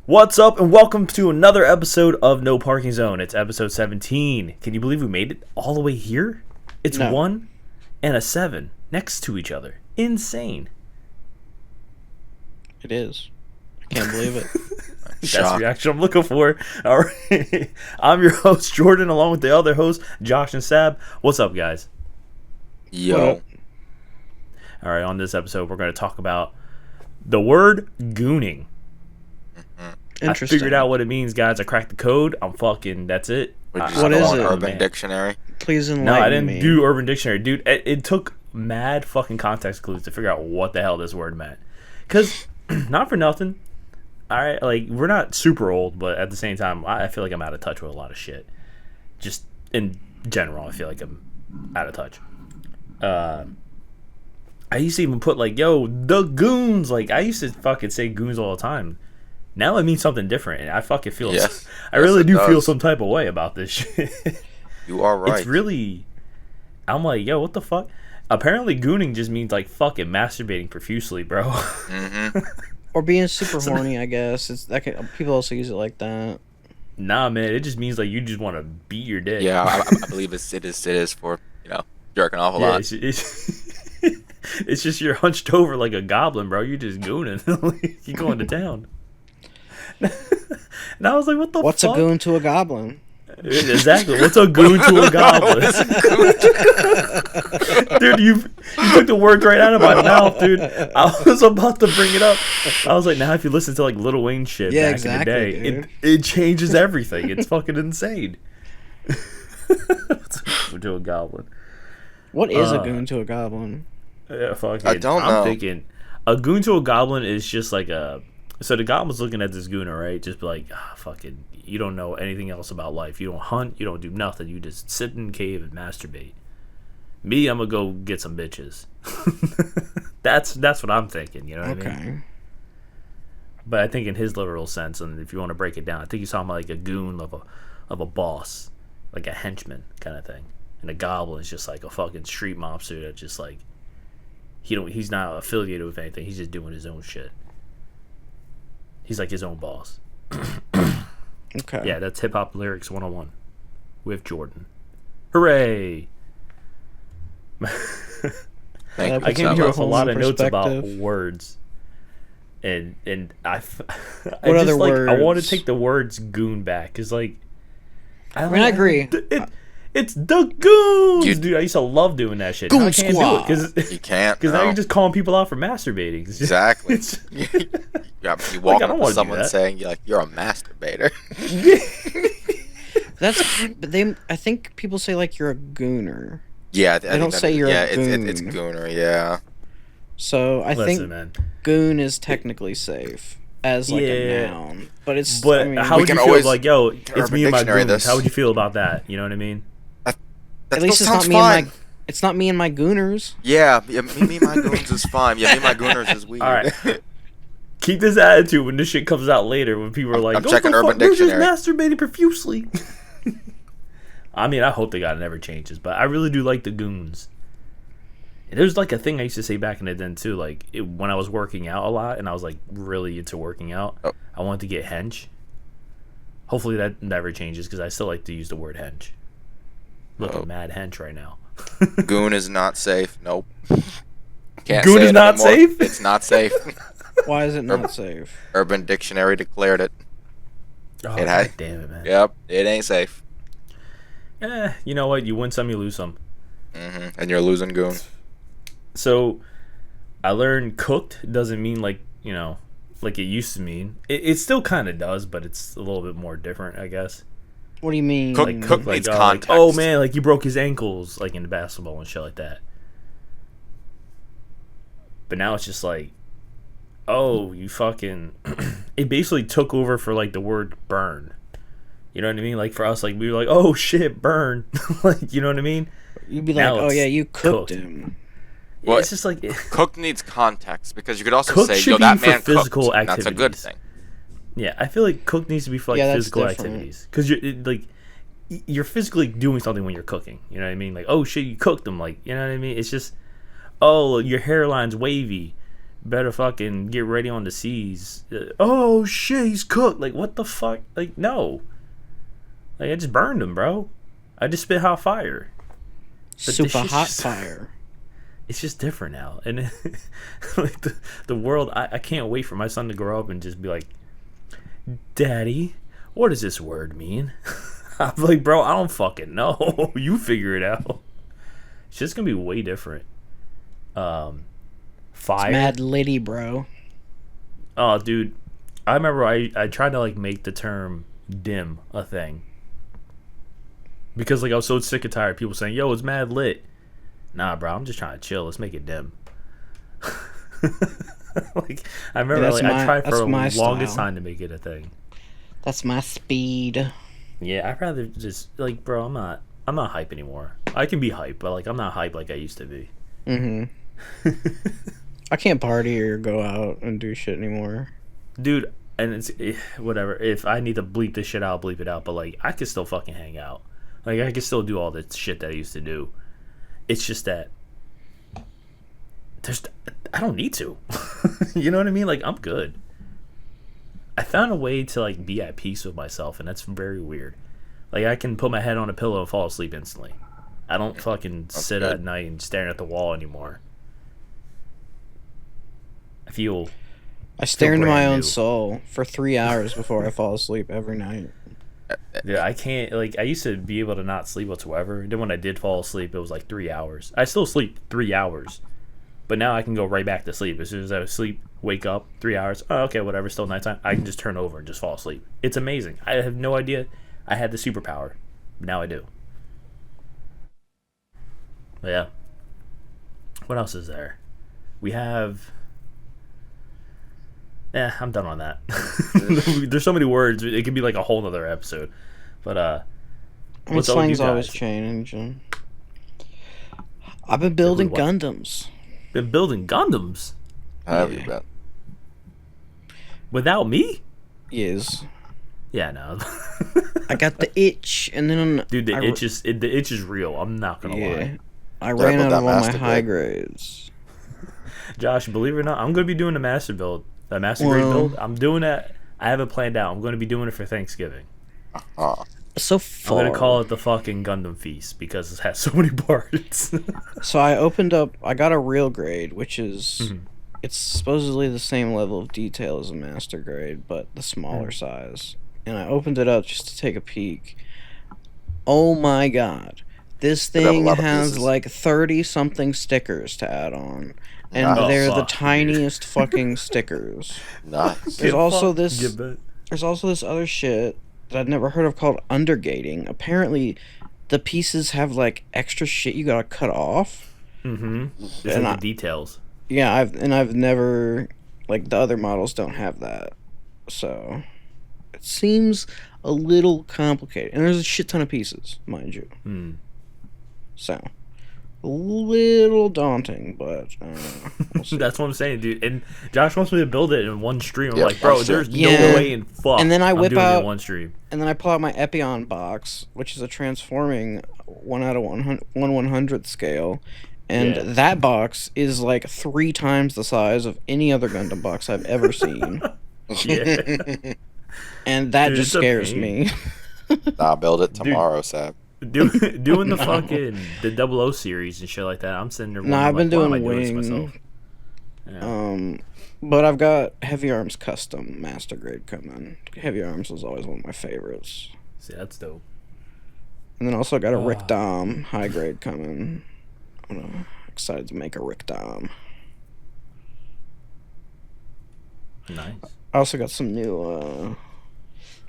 What's up, and welcome to another episode of No Parking Zone. It's episode 17. Can you believe we made it all the way here? It's No. 1 and a 7 next to each other. Insane. It is. I can't believe it. That's the reaction I'm looking for. All right. I'm your host, Jordan, along with the other hosts, Josh and Sab. What's up, guys? Yo. All right, on this episode, we're going to talk about the word gooning. I figured out what it means, guys. I cracked the code. That's it. What is it? Urban Dictionary? Please enlighten No, I didn't me. do Urban Dictionary. Dude, it took mad fucking context clues to figure out what the hell this word meant. Because, not for nothing, alright, like, we're not super old, but at the same time, I feel like I'm out of touch with a lot of shit. Just in general, I feel like I'm out of touch. I used to even put, like, yo, the goons. Like, I used to fucking say goons all the time. Now it means something different, and I fucking feel I really do feel some type of way about this shit. You are right. It's really, I'm like, yo, what the fuck? Apparently, gooning just means like fucking masturbating profusely, bro. Mm-hmm. Or being super horny, I guess. People also use it like that. Nah, man, it just means like you just want to beat your dick. Yeah, I believe it is for, jerking off a lot. It's just you're hunched over like a goblin, bro. You're just gooning. You're going to town. And I was like, what the fuck? What's a goon to a goblin? Exactly. What's a goon to a goblin? Dude, you took the words right out of my mouth, dude. I was about to bring it up. I was like, now if you listen to like Lil Wayne shit back in the day, dude. it changes everything. It's fucking insane. What's a goon to a goblin? What is a goon to a goblin? Yeah, fuck it. I don't know. I'm thinking a goon to a goblin is just like a. So the goblin's looking at this gooner, right? Just be like, fucking, you don't know anything else about life. You don't hunt. You don't do nothing. You just sit in a cave and masturbate. Me, I'm gonna go get some bitches. That's what I'm thinking. You know what I mean? But I think in his literal sense, and if you want to break it down, I think he's talking about like a goon of a boss, like a henchman kind of thing. And a goblin is just like a fucking street mobster that just like he's not affiliated with anything. He's just doing his own shit. He's like his own boss. Okay. Yeah, that's Hip Hop Lyrics 101 with Jordan. Hooray! I came here with a lot of notes about words. And I other words? I want to take the words goon back. Because, like... I agree. It's the goons! Dude, I used to love doing that shit. Goon I can't squad. do it. You can't. Because now you're just calling people out for masturbating. Exactly. You walk up to someone that. saying you're a masturbator. I think people say like you're a gooner. Yeah, They don't say you're a goon. It's gooner. Yeah. So I think man. goon is technically safe as like a noun, but it's. But I mean, how would you feel like, yo, it's Urban me and my Dictionary goons? this. How would you feel about that? You know what I mean? at least it's not me and my. It's not me and my gooners. Yeah, me and my goons is fine. Yeah, me and my gooners is weird. All right. Keep this attitude when this shit comes out later, when people are like, I'm checking Urban They're just Dictionary. masturbating profusely. I mean, I hope the God never changes, but I really do like the goons. There's like a thing I used to say back in the day too, like when I was working out a lot and I was like really into working out, I wanted to get hench. Hopefully that never changes because I still like to use the word hench. Looking mad hench right now. Goon is not safe. Nope. Can't Goon say is it not anymore. safe? It's not safe. Why is it not safe? Urban Dictionary declared it. Oh, It had- God damn it, man. Yep, it ain't safe. You know what? You win some, you lose some. And you're losing goon. So, I learned cooked doesn't mean like, like it used to mean. It still kind of does, but it's a little bit more different, I guess. What do you mean? Cook Like, needs like, context. oh man, like you broke his ankles, like in basketball and shit like that. But now it's just like, oh, you fucking. It basically took over for like the word burn. You know what I mean? Like for us, like we were like, oh shit, burn. Like, you know what I mean? You'd be Now like, oh it's yeah, you cooked cooked. him. Well, It's just like Cooked needs context because you could also Cooked say, should yo, be that for man physical cooked. And that's a good activities. thing. yeah, I feel like cooked needs to be for like Yeah, that's physical different. activities because you're physically doing something when you're cooking. You know what I mean? Like, oh shit, you cooked them. Like, you know what I mean? It's just, oh, your hairline's wavy better fucking get ready on the seas. Oh shit, he's cooked. Like, what the fuck? Like, no. Like, I just burned him, bro. I just spit hot fire. But Super hot fire. It's just different now. And like the world, I can't wait for my son to grow up and just be like, Daddy, what does this word mean? I'm like, bro, I don't fucking know. You figure it out. It's just gonna be way different. Fire. It's mad litty, bro. Oh, dude, I remember I tried to like make the term dim a thing because like I was so sick and tired of people saying, "Yo, it's mad lit." Nah, bro, I'm just trying to chill. Let's make it dim. Like I remember, I tried for the longest time to make it a thing. That's my speed. Yeah, I'd rather just like, bro, I'm not hype anymore. I can be hype, but like I'm not hype like I used to be. I can't party or go out and do shit anymore, dude. And it's whatever. If I need to bleep this shit out, I'll bleep it out. But like, I can still fucking hang out. Like, I can still do all the shit that I used to do. It's just that I don't need to. You know what I mean? Like, I'm good. I found a way to like be at peace with myself, and that's very weird. Like, I can put my head on a pillow and fall asleep instantly. I don't fucking sit at night and staring at the wall anymore. I stare into my own soul for 3 hours before I fall asleep every night. Yeah, I can't, like, I used to be able to not sleep whatsoever. And then when I did fall asleep, it was like 3 hours. I still sleep 3 hours. But now I can go right back to sleep. As soon as I sleep, wake up, 3 hours. Oh, okay, whatever, still nighttime. I can just turn over and just fall asleep. It's amazing. I have no idea I had the superpower. But now I do. But yeah. What else is there? We have... Yeah, I'm done on that. There's so many words. It could be like a whole other episode. But what's slang's always changing. I've been building Gundams. Been building Gundams? How have you been? Without me? Yes. Yeah, no. I got the itch, and then dude, the itch is real. I'm not gonna lie. I ran out of all my high grades. Josh, believe it or not, I'm gonna be doing a master build. A master grade build. I'm doing that. I have it planned out. I'm going to be doing it for Thanksgiving. So far. I'm going to call it the fucking Gundam Feast because it has so many parts. So I got a real grade, which is, it's supposedly the same level of detail as a master grade, but the smaller size. And I opened it up just to take a peek. Oh my god. This thing has like 30-something stickers to add on. And they're the tiniest fucking stickers. Nice. There's also this other shit that I'd never heard of called undergating. Apparently, the pieces have like extra shit you gotta cut off. There's like the details. Yeah, I've never, like, the other models don't have that. So it seems a little complicated. And there's a shit ton of pieces, mind you. So a little daunting, but we'll that's what I'm saying, dude. And Josh wants me to build it in one stream. I'm like, bro, there's no way in fuck. And then I whip out one stream. And then I pull out my Epion box, which is a transforming 1 out of 1/100th scale, and that box is like 3 times the size of any other Gundam box I've ever seen. And that just scares me. Nah, build it tomorrow, Sab. Doing the fucking the 00 series and shit like that. I'm sitting there. No, I've been doing Wing. Myself? Yeah. But I've got Heavy Arms Custom Master Grade coming. Heavy Arms was always one of my favorites. See, that's dope. And then also got a Rick Dom High Grade coming. I'm excited to make a Rick Dom. Nice. I also got some new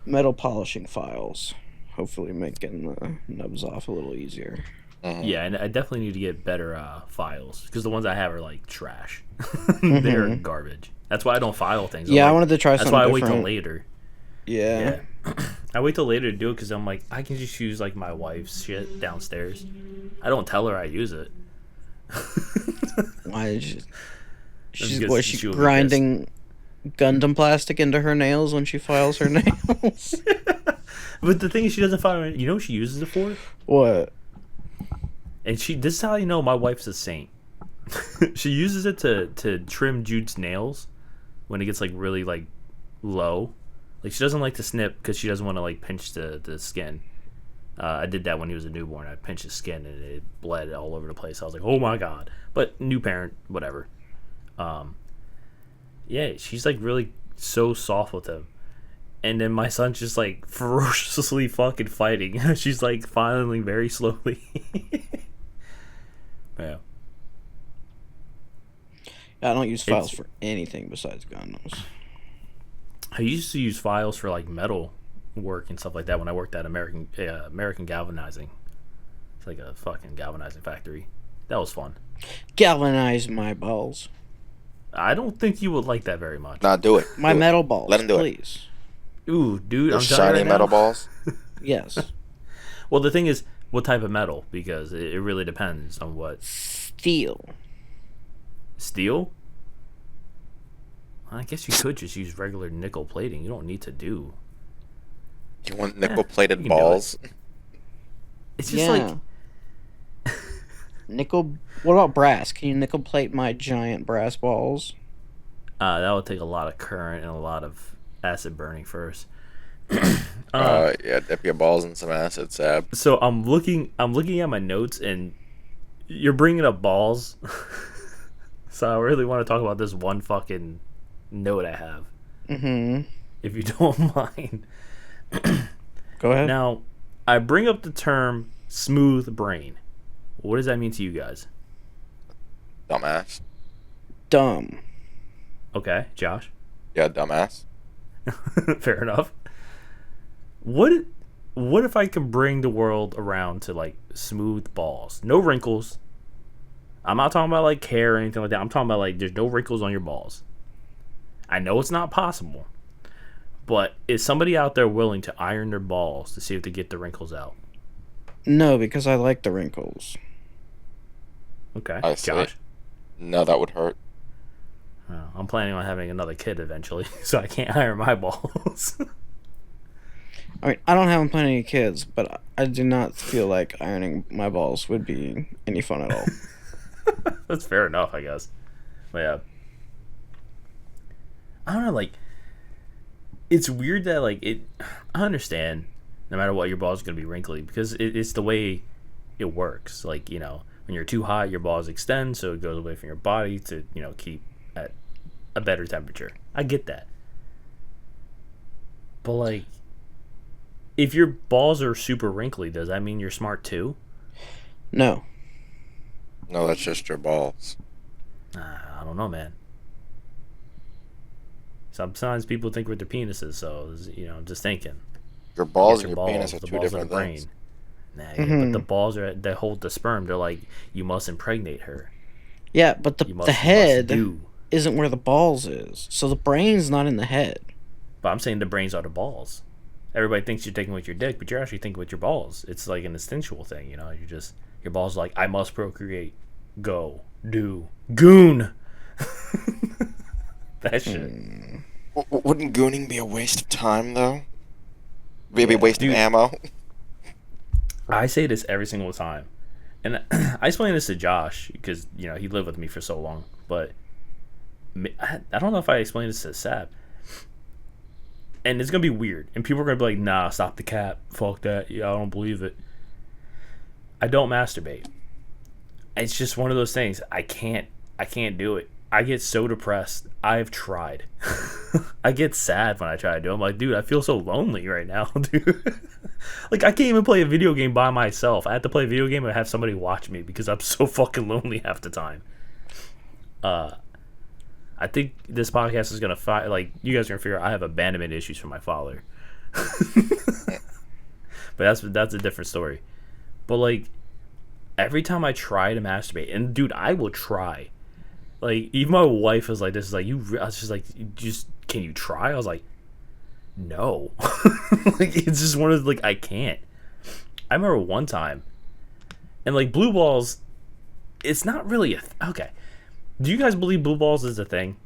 metal polishing files. Hopefully make getting the nubs off a little easier. Yeah, and I definitely need to get better files because the ones I have are like trash. They're garbage. That's why I don't file things. Yeah, I wanted to try something different. That's why I wait till later. Yeah. I wait till later to do it because I'm like, I can just use like my wife's shit downstairs. I don't tell her I use it. Why did you? She's grinding Gundam plastic into her nails when she files her nails. But the thing is, she doesn't file. You know what she uses it for? What? And this is how you know my wife's a saint. she uses it to trim Jude's nails when it gets like really like low. Like she doesn't like to snip because she doesn't want to like pinch the skin. I did that when he was a newborn. I pinched his skin and it bled all over the place. I was like, oh my god. But new parent, whatever. Yeah, she's like really so soft with him. And then my son's just like ferociously fucking fighting. She's like filing very slowly. Yeah. I don't use files for anything besides Gundams. I used to use files for like metal work and stuff like that when I worked at American Galvanizing. It's like a fucking galvanizing factory. That was fun. Galvanize my balls. I don't think you would like that very much. Nah, do it. My Do it. metal balls, Let him do please. Ooh, dude, Those I'm telling you shiny right metal now. balls. Yes. Well, the thing is, what type of metal? Because it really depends on what. Steel. Steel? I guess you could just use regular nickel plating. You don't need to do. You want nickel-plated you can do balls? It's just Yeah. like. Nickel. What about brass? Can you nickel plate my giant brass balls? That would take a lot of current and a lot of acid burning first. Yeah, dip your balls in some acid, Sab. So I'm looking at my notes and you're bringing up balls. So I really want to talk about this one fucking note I have, Mm-hmm. if you don't mind. Go ahead. Now, I bring up the term smooth brain. What does that mean to you guys? Dumbass. Dumb. Okay, Josh. Yeah, dumbass. Fair enough. What if I can bring the world around to like smooth balls, no wrinkles? I'm not talking about like hair or anything like that. I'm talking about like there's no wrinkles on your balls. I know it's not possible, but is somebody out there willing to iron their balls to see if they get the wrinkles out? No, because I like the wrinkles. Okay, I see. Josh. No, that would hurt. I'm planning on having another kid eventually, so I can't iron my balls. I mean, I don't have plenty of kids, but I do not feel like ironing my balls would be any fun at all. That's fair enough, I guess. But yeah. I don't know, like, it's weird that, like, I understand no matter what, your balls are going to be wrinkly because it's the way it works. Like, you know, when you're too hot, your balls extend, so it goes away from your body to, you know, keep at a better temperature. I get that. But, like, if your balls are super wrinkly, does that mean you're smart too? No. No, that's just your balls. I don't know, man. Sometimes people think with their penises, so, you know, I'm just thinking. Your balls Get and your penis are the two balls of the different things. brain. Nah, yeah, but the balls are that hold the sperm. They're like, you must impregnate her. Yeah, but You the head do. isn't where the balls is. So the brain's not in the head. But I'm saying the brains are the balls. Everybody thinks you're thinking with your dick, but you're actually thinking with your balls. It's like an instinctual thing, you know. Your balls are like, I must procreate. Go, do, goon. That shit. Wouldn't gooning be a waste of time, though? Maybe a waste of ammo? I say this every single time, and I explain this to Josh because you know he lived with me for so long. But I don't know if I explained this to Sab, and it's gonna be weird, and people are gonna be like, "Nah, stop the cap, fuck that, yeah, I don't believe it." I don't masturbate. It's just one of those things. I can't do it. I get so depressed. I've tried. I get sad when I try to do it. I'm like, dude, I feel so lonely right now, dude. Like, I can't even play a video game by myself. I have to play a video game and have somebody watch me because I'm so fucking lonely half the time. I think this podcast is gonna like, you guys are gonna figure out I have abandonment issues from my father. But that's a different story. But like, every time I try to masturbate, and dude, I will try. Like, even my wife was like, "This is like you." I was just like, can you try?" I was like, "No." Like, it's just one of the, like, I can't. I remember one time, and like blue balls, it's not really okay. Do you guys believe blue balls is a thing?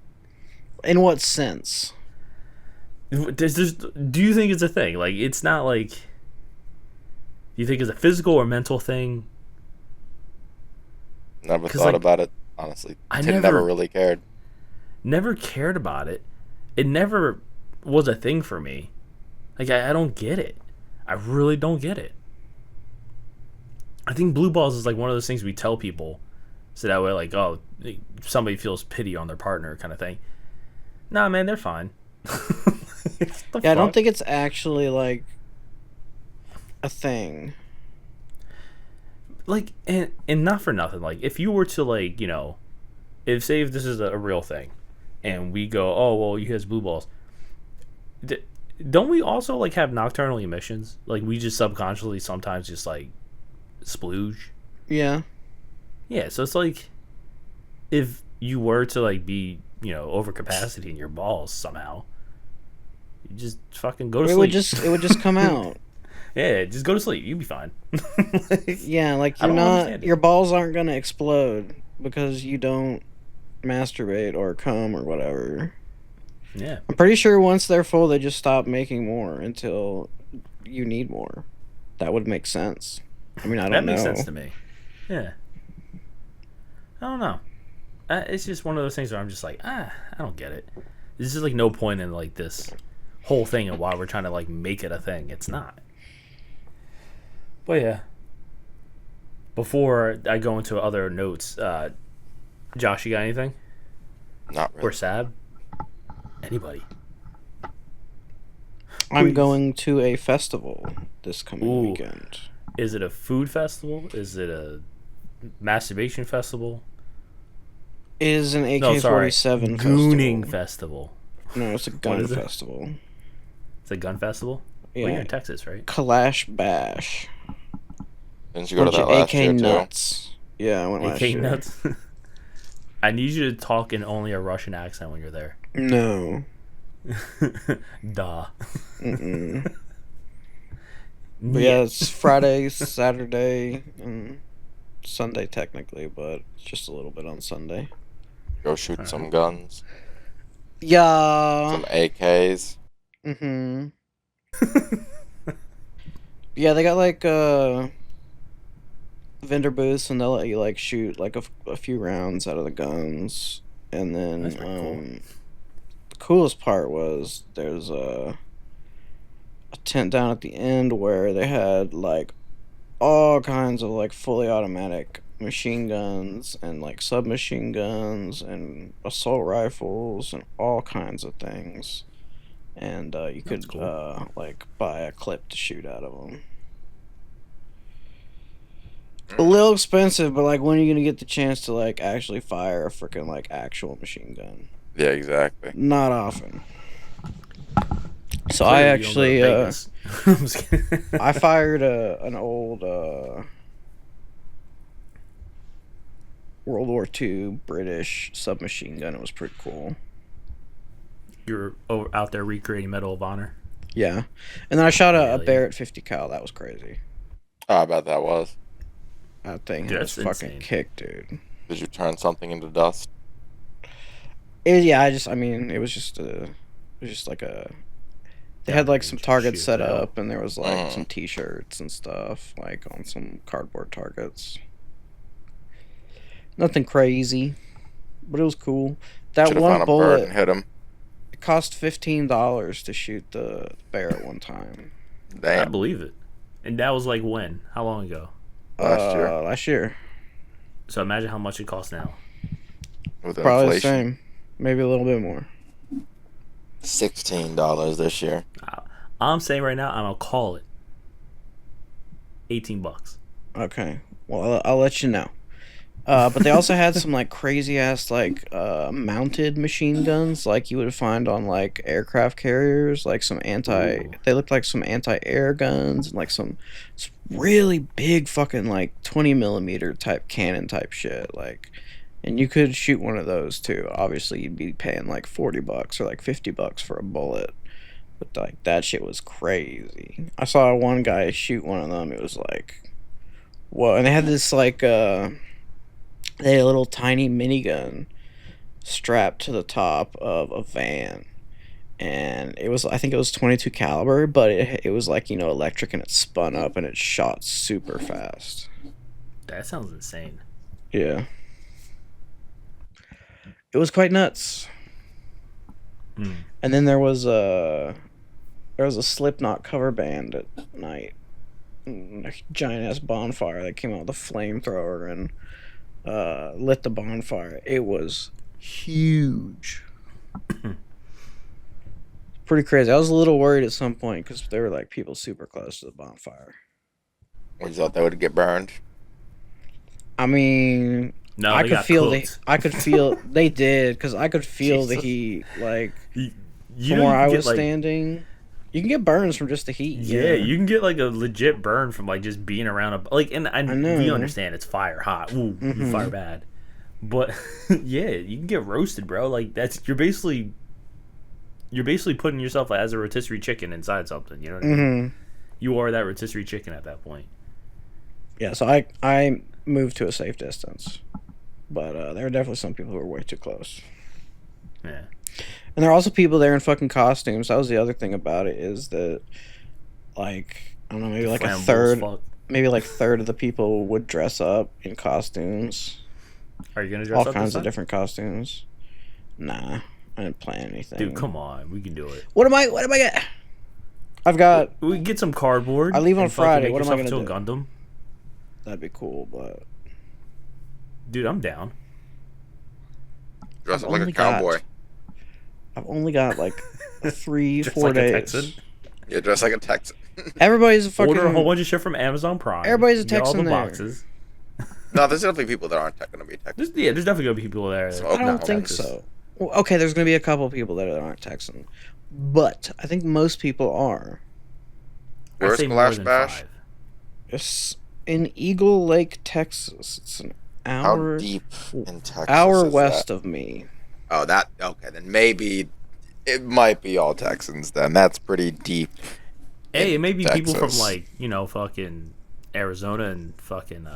In what sense? Do you think it's a thing? Like, it's not like. Do you think it's a physical or mental thing? Never 'Cause, thought like, about it honestly. I Never really cared. never cared about it. It never was a thing for me. Like, I don't get it. I really don't get it. I think blue balls is like one of those things we tell people, so that way, like, oh, somebody feels pity on their partner, kind of thing. Nah, man, they're fine. Yeah, I don't think it's actually like a thing. Like, and not for nothing. Like, if you were to, like, if this is a real thing, and we go, oh well, you has blue balls. Don't we also like have nocturnal emissions? Like, we just subconsciously sometimes just like splooge. Yeah. Yeah, so it's like, if you were to like be, over capacity in your balls somehow, you just fucking go to sleep. It would just come out. Yeah, just go to sleep. You'll be fine. Yeah, like your balls aren't gonna explode because you don't masturbate or cum or whatever. Yeah. I'm pretty sure once they're full, they just stop making more until you need more. That would make sense. I mean, I don't know. That makes sense to me. Yeah. I don't know. It's just one of those things where I'm just like, I don't get it. There's just like no point in like this whole thing and why we're trying to like make it a thing. It's not. But yeah. Before I go into other notes, Josh, you got anything? Not really. Or Sab? Anybody? I'm going to a festival this coming weekend. Is it a food festival? Is it a masturbation festival? It is an AK-47 Gooning festival. No, it's a gun festival. It's a gun festival? Yeah. Well, you're in Texas, right? Kalash Bash. Didn't you go to that last year, nuts. Too? Yeah, I went last year. AK nuts? I need you to talk in only a Russian accent when you're there. No. Duh. Mm-mm. But yeah, it's Friday, Saturday, and Sunday technically, but just a little bit on Sunday. Go shoot some guns. Yeah. Some AKs. Mm-hmm. Yeah, they got like vendor booths, and they'll let you like shoot like a few rounds out of the guns, and then that's pretty cool. The coolest part was there's a tent down at the end where they had like all kinds of like fully automatic machine guns and like submachine guns and assault rifles and all kinds of things, and you could cool. Like buy a clip to shoot out of them. A little expensive, but like, when are you gonna get the chance to like actually fire a freaking like actual machine gun? Yeah, exactly. Not often. So I actually I fired an old World War II British submachine gun. It was pretty cool. You were out there recreating Medal of Honor? Yeah. And then I shot a Barrett 50 cal. That was crazy. Oh, I bet that was. That thing was fucking kicked, dude. Did you turn something into dust? It was just like a... They had like some targets set up, and there was like some t-shirts and stuff, like on some cardboard targets. Nothing crazy, but it was cool. That one bullet and hit him. It cost $15 to shoot the Barrett one time. Damn. I believe it. And that was like when? How long ago? Last year. So imagine how much it costs now. With probably inflation. The same, maybe a little bit more. $16 this year. I'm saying right now, I'm gonna call it $18. Okay, well I'll let you know. But they also had some like crazy ass like mounted machine guns like you would find on like aircraft carriers, like some they looked like some anti-air guns and like some really big fucking like 20mm type cannon type shit, like, and you could shoot one of those too. Obviously you'd be paying like $40 or like $50 for a bullet, but like that shit was crazy. I saw one guy shoot one of them. It was like, whoa. And they had this like they had a little tiny minigun strapped to the top of a van, and I think it was 22 caliber, but it was like, electric, and it spun up and it shot super fast. That sounds insane. Yeah. It was quite nuts. Mm. And then there was a Slipknot cover band at night. A giant ass bonfire that came out with a flamethrower and lit the bonfire. It was huge. Pretty crazy. I was a little worried at some point because there were like people super close to the bonfire. You thought they would get burned? I mean, No, I they could got feel cooked. I could feel they did because I could feel the Jesus. heat like You from know where you I can was get, like, standing. You can get burns from just the heat. Yeah, you can get like a legit burn from like just being around a like. And I know. we understand it's fire hot. Ooh, fire bad. But yeah, you can get roasted, bro. Like you're basically putting yourself as a rotisserie chicken inside something. You know what I mean? You are that rotisserie chicken at that point. Yeah, so I moved to a safe distance, but there were definitely some people who were way too close. Yeah. And there are also people there in fucking costumes. That was the other thing about it is that, like, I don't know, maybe like a third of the people would dress up in costumes. Are you gonna dress up? All kinds this of time? different costumes. Nah, I didn't plan anything. Dude, come on, we can do it. What am I get? I've got. We can get some cardboard. I leave on and fucking Friday. Make What am I yourself gonna into a Gundam. That'd be cool, but Dude, I'm down. Dress I've up like a only got- cowboy. I've only got like 3-4 Just like days. a Texan. Yeah, dress like a Texan. Everybody's a fucking. Order a whole bunch of shit from Amazon Prime. Everybody's a get all Texan the there. boxes. No, there's definitely people that aren't going to be Texans. There's definitely gonna be people there. So- I don't No, think Texas. so. Well, okay, there's going to be a couple people that aren't Texan, but I think most people are. I'd Where's say more Splash than Bash? 5. It's in Eagle Lake, Texas. It's an How hour deep in Texas hour is west that? of me. Oh, okay. Then maybe it might be all Texans. Then that's pretty deep. Hey, it may be people from Texas. like fucking Arizona and fucking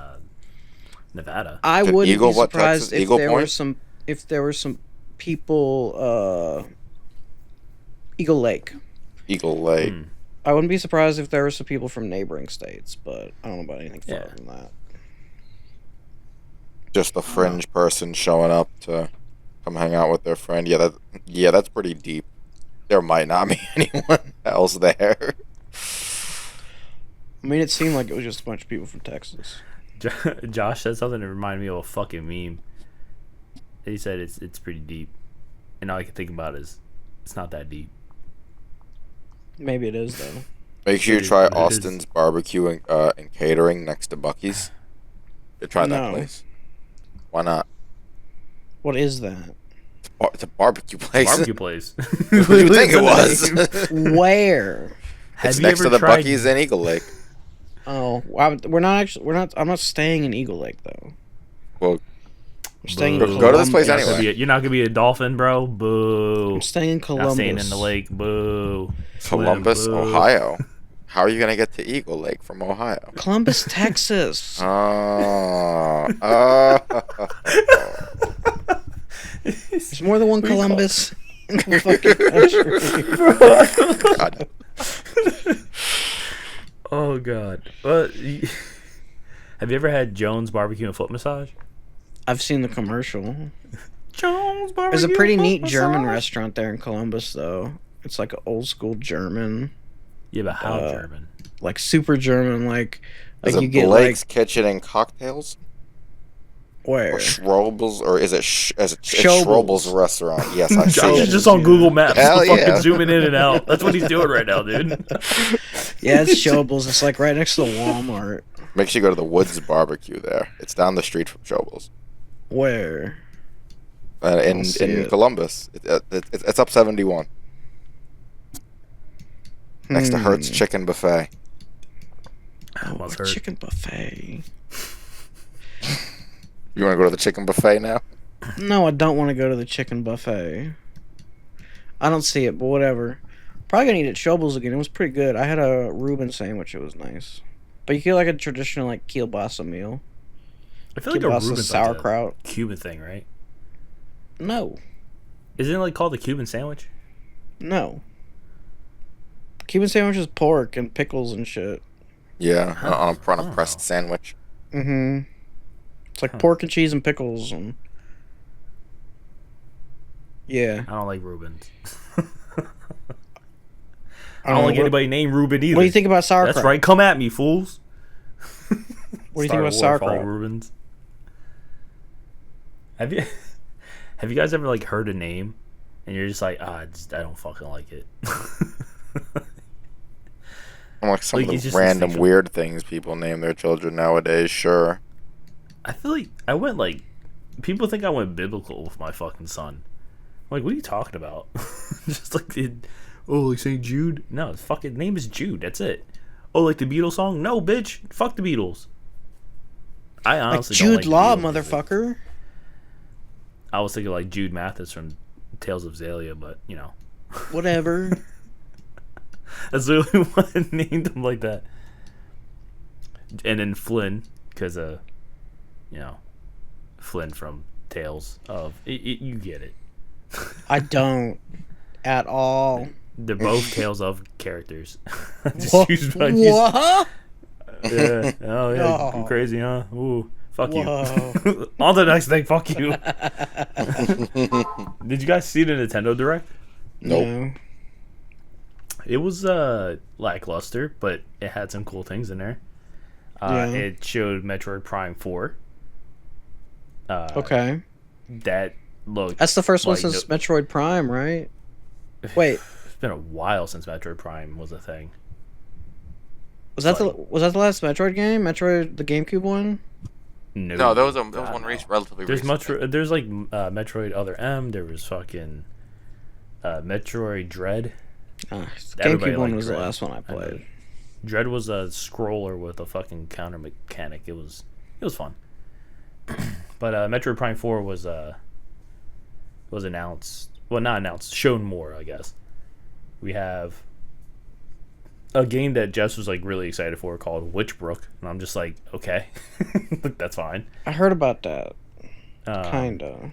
Nevada. I Did wouldn't Eagle- be what, surprised Texas? if Eagle there were Point? some people Eagle Lake. Eagle Lake. Hmm. I wouldn't be surprised if there were some people from neighboring states, but I don't know about anything Yeah. farther than that. Just a fringe person showing up to come hang out with their friend. Yeah, that's pretty deep. There might not be anyone else there. I mean, it seemed like it was just a bunch of people from Texas. Josh said something that reminded me of a fucking meme. He said it's pretty deep, and all I can think about is it's not that deep. Maybe it is though. Make sure you It is- try it is. Austin's barbecue and catering next to Bucky's. You try that No. place. Why not? What is that? It's a barbecue place. Barbecue place. What do you think it was? Where? It's next to the Bucky's in Eagle Lake. Oh, we're not. I'm not staying in Eagle Lake though. Well, I'm staying in Go Columbus. to this place You're not gonna anyway. you're not gonna be a dolphin, bro. Boo. I'm staying in Columbus. Not staying in the lake. Boo. Swim, Columbus, boo. Ohio. How are you gonna get to Eagle Lake from Ohio? Columbus, Texas. There's more than one Columbus in the fucking country. God. Oh god. Have you ever had Jones barbecue and foot massage? I've seen the commercial. Jones barbecue. There's a pretty and foot neat German massage? restaurant there in Columbus, though. It's like an old school German, Yeah, but how Uh, German? like super German, like Is you it get Blake's like Kitchen and Cocktails? where? Or Schroebel's? Or is it Schroebel's. Schroebel's restaurant? Yes, I see Josh it. is just on Google Maps, Hell fucking yeah. zooming in and out. That's what he's doing right now, dude. Yeah, it's Schobel's. It's like right next to the Walmart. Make sure you go to the Woods Barbecue there. It's down the street from Schroebel's. Where? In see it. Columbus. It's up 71. Next to Hertz Chicken Buffet. Almost hurt. Chicken buffet. You want to go to the chicken buffet now? No, I don't want to go to the chicken buffet. I don't see it, but whatever. Probably gonna eat at Schobel's again. It was pretty good. I had a Reuben sandwich. It was nice. But you get like a traditional like kielbasa meal. I feel like a Kielbasa Reuben's sauerkraut. like a Cuban thing, right? No, Isn't it like called a Cuban sandwich? no. Cuban sandwich is pork and pickles and shit. Yeah, on a Oh. pressed sandwich. Mm-hmm. It's like pork and cheese and pickles and Yeah. I don't like Rubens. I I don't know, like anybody named Ruben either. What do you think about sauerkraut? That's right. Come at me, fools. What do you think about Start a war for all sauerkraut? Rubens. Have you have you guys ever like heard a name and you're just like, I don't fucking like it. Like some Like, of it's the just random instinctual. weird things people name their children nowadays. Sure. I feel like I went like people think I went biblical with my fucking son. I'm like, what are you talking about? Just like like St. Jude? No, his fucking name is Jude. That's it. Oh, like the Beatles song? No, bitch. Fuck the Beatles. I Like honestly don't Jude like the Law, Beatles. motherfucker. I was thinking like Jude Mathis from Tales of Xillia, but you know, Whatever. that's literally why I named him like that. And then Flynn, because you know, Flynn from Tales of you get it. I don't at all. They're both Tales of characters. What? What? Yeah. Oh yeah. No. Crazy, huh? Ooh. Fuck Whoa. you. On to the next thing. Fuck you. Did you guys see the Nintendo Direct? Nope. No. It was lackluster, but it had some cool things in there. Yeah. It showed Metroid Prime 4. Okay. That looked. That's the first one like since Metroid Prime, right? Wait, It's been a while since Metroid Prime was a thing. was that the last Metroid game? Metroid, the GameCube one? No, there was one God, no. relatively There's recent. There's like Metroid Other M. There was fucking Metroid Dread. The Everybody GameCube one liked was the Dread. last one I I know. played. Dread was a scroller with a fucking counter mechanic. It was fun. But Metroid Prime 4 was announced. Well, not announced. Shown more, I guess. We have a game that Jess was like really excited for called Witchbrook, and I'm just like, okay, that's fine. I heard about that. Um, Kinda.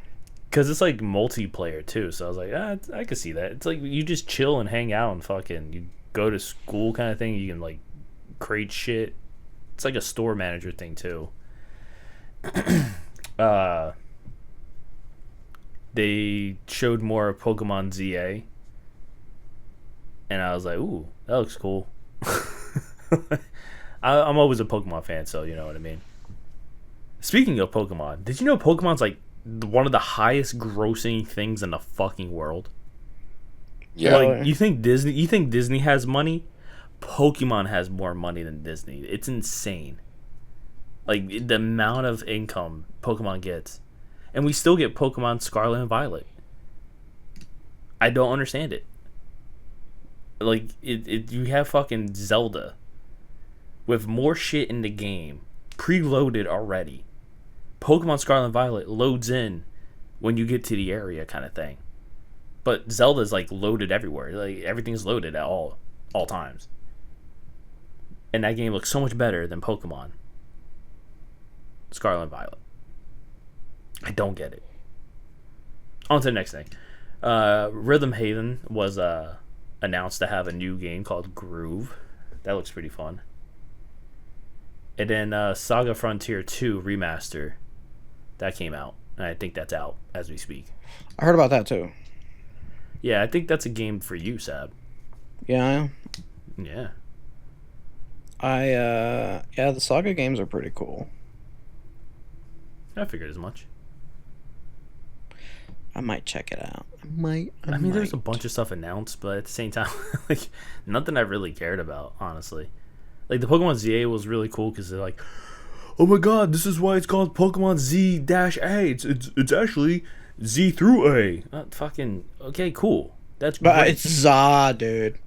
Because it's like multiplayer too, so I was like, I could see that. It's like you just chill and hang out and fucking you go to school kind of thing. You can like create shit. It's like a store manager thing too. They showed more of Pokemon ZA, and I was like, ooh, that looks cool. I'm always a Pokemon fan, so you know what I mean. Speaking of Pokemon, did you know Pokemon's like one of the highest grossing things in the fucking world? Yeah. Like you think Disney has money? Pokemon has more money than Disney. It's insane. Like the amount of income Pokemon gets. And we still get Pokemon Scarlet and Violet. I don't understand it. Like you have fucking Zelda with more shit in the game preloaded already. Pokemon Scarlet and Violet loads in when you get to the area kind of thing. But Zelda's like loaded everywhere. Like everything's loaded at all times. And that game looks so much better than Pokemon Scarlet and Violet. I don't get it. On to the next thing. Rhythm Haven was announced to have a new game called Groove. That looks pretty fun. And then Saga Frontier 2 Remaster. That came out. And I think that's out as we speak. I heard about that too. Yeah, I think that's a game for you, Sab. Yeah. Yeah. The Saga games are pretty cool. I figured as much. I might check it out. I mean, there's a bunch of stuff announced, but at the same time, like nothing I really cared about, honestly. Like the Pokemon ZA was really cool because they're like, oh my god, this is why it's called Pokemon Z-A. It's actually Z through A. Fucking okay, cool. That's great. But it's Za, dude.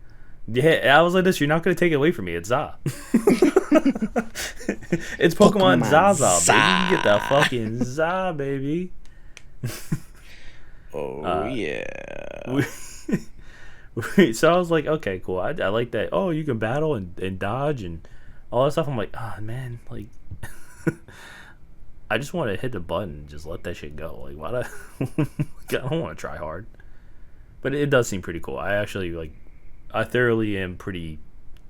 Yeah, I was like this. You're not gonna take it away from me. It's Za. It's Pokemon Zaza, Za. baby. You get that fucking Za, baby. Oh yeah. So I was like, okay, cool. I like that. Oh, you can battle and dodge and all that stuff. I'm like, oh man, like I just want to hit the button and just let that shit go. Like, why I don't want to try hard. But it does seem pretty cool. I actually I thoroughly am pretty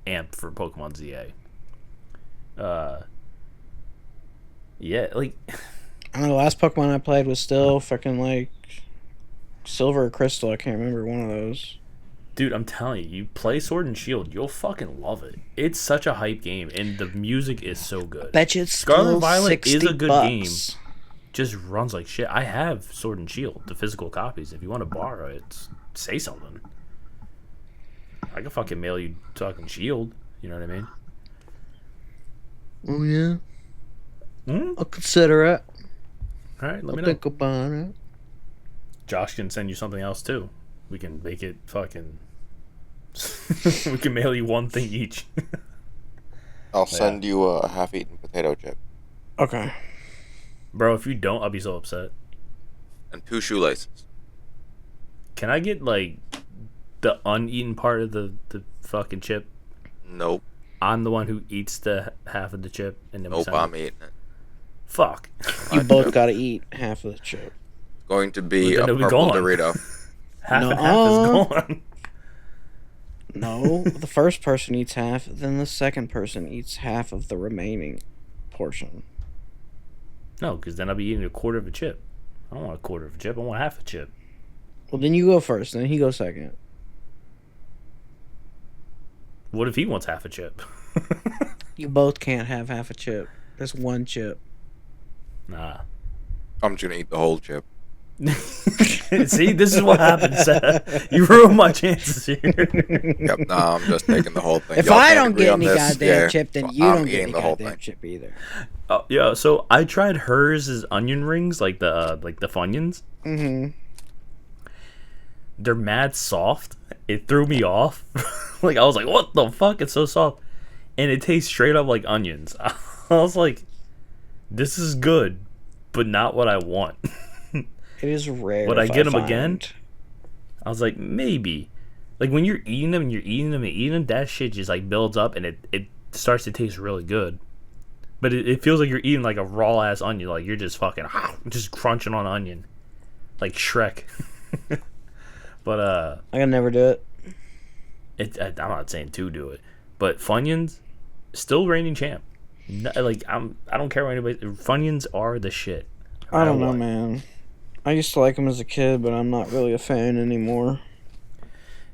amped for Pokemon ZA. Yeah, like I know the last Pokemon I played was still freaking like Silver or Crystal. I can't remember one of those. Dude, I'm telling you, you play Sword and Shield, you'll fucking love it. It's such a hype game, and the music is so good. Bet you it's Scarlet still Violet 60 is a good bucks. game. Just runs like shit. I have Sword and Shield, the physical copies. If you want to borrow it, say something. I can fucking mail you fucking Shield. You know what I mean? Oh yeah. Hmm? I'll consider it. All right, let I'll me know. think about it. Josh can send you something else too. We can make it fucking. We can mail you one thing each. I'll send you a half-eaten potato chip Okay. Bro, if you don't, I'll be so upset. and 2 shoelaces. Can I get like the uneaten part of the fucking chip? Nope. I'm the one who eats the half of the chip, and then we Nope, send I'm it. eating it. Fuck. You both gotta eat half of the chip. Going to be Then a it'll be purple gone. Dorito. Half and half Nuh-uh. is gone. No, the first person eats half, then the second person eats half of the remaining portion. No, because then I'll be eating a quarter of a chip. I don't want a quarter of a chip. I want half a chip. Well, then you go first, then he goes second. What if he wants half a chip? You both can't have half a chip. There's one chip. Nah. I'm just gonna eat the whole chip. See, this is what happens, Seth. You ruined my chances here. Yep, nah, I'm just taking the whole thing. If Y'all I can't don't agree get on any this. goddamn Yeah, chip, then you I'm don't get eating any the whole goddamn thing. chip either. Oh, yeah, so I tried hers as onion rings, like the Funyuns. Mm-hmm. They're mad soft. It threw me off. Like, I was like, what the fuck? It's so soft. And it tastes straight up like onions. I was like, this is good, but not what I want. It is rare. Would I if get them find- again? I was like, maybe. Like, when you're eating them and you're eating them and eating them, that shit just, like, builds up and it starts to taste really good. But it feels like you're eating, like, a raw-ass onion. Like, you're just fucking, just crunching on onion. Like Shrek. But, I can never do it. I'm not saying to do it. But Funyuns, still reigning champ. Like, I don't care what anybody... Funyuns are the shit. I don't know, what. man. I used to like them as a kid, but I'm not really a fan anymore.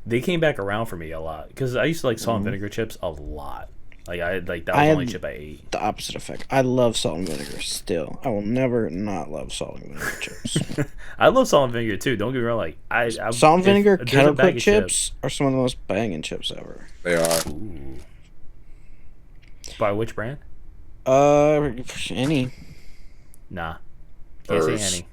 They came back around for me a lot because I used to like salt and vinegar chips a lot. Like that was the I only had chip I ate. The opposite effect. I love salt and vinegar still. I will never not love salt and vinegar chips. I love salt and vinegar too. Don't get me wrong. Like I Salt and vinegar if there's a kettle bag cooked of chips are some of the most banging chips ever. They are. Ooh. By which brand? Any. Nah, can't Hers. say any.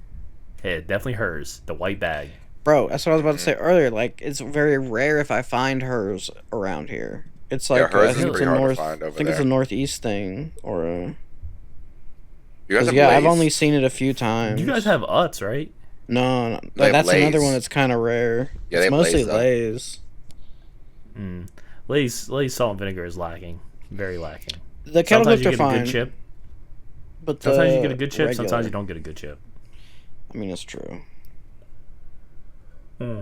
Yeah, definitely hers. The white bag. Bro, that's what I was about to say earlier. Like, it's very rare if I find hers around here. It's like hers I is think it's pretty a hard to north. find I over think it's a there. northeast thing, or a. You guys 'Cause, have yeah, I've Lay's. only seen it a few times. You guys have Utz, right? No, They have that's another Lay's. one that's kind of rare. Yeah, they It's have mostly Lay's, though. Lay's. Lay's salt and vinegar is lacking. Very lacking. The kettle Sometimes cooked you are get a fine. good chip. But Sometimes you the get a good chip. Sometimes regular- you don't get a good chip. I mean, it's true. Hmm.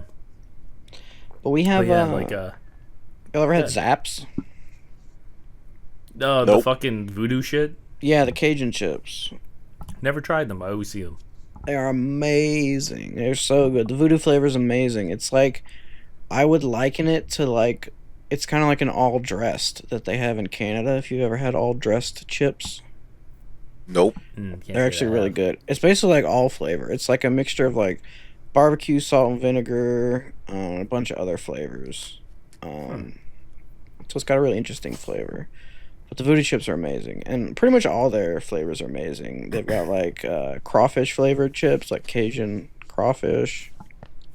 But we have. But yeah, You ever had yeah. Zaps? the Nope. fucking voodoo shit. Yeah, the Cajun chips. Never tried them. I always see them. They are amazing. They're so good. The voodoo flavor is amazing. It's like, I would liken it to like, it's kind of like an all dressed that they have in Canada. If you've ever had all dressed chips, Nope. Can't say they're actually that I really have. good. It's basically like all flavor. It's like a mixture of like barbecue, salt and vinegar, a bunch of other flavors. So it's got a really interesting flavor. But the voodoo chips are amazing, and pretty much all their flavors are amazing. They've got like crawfish flavored chips, like Cajun crawfish.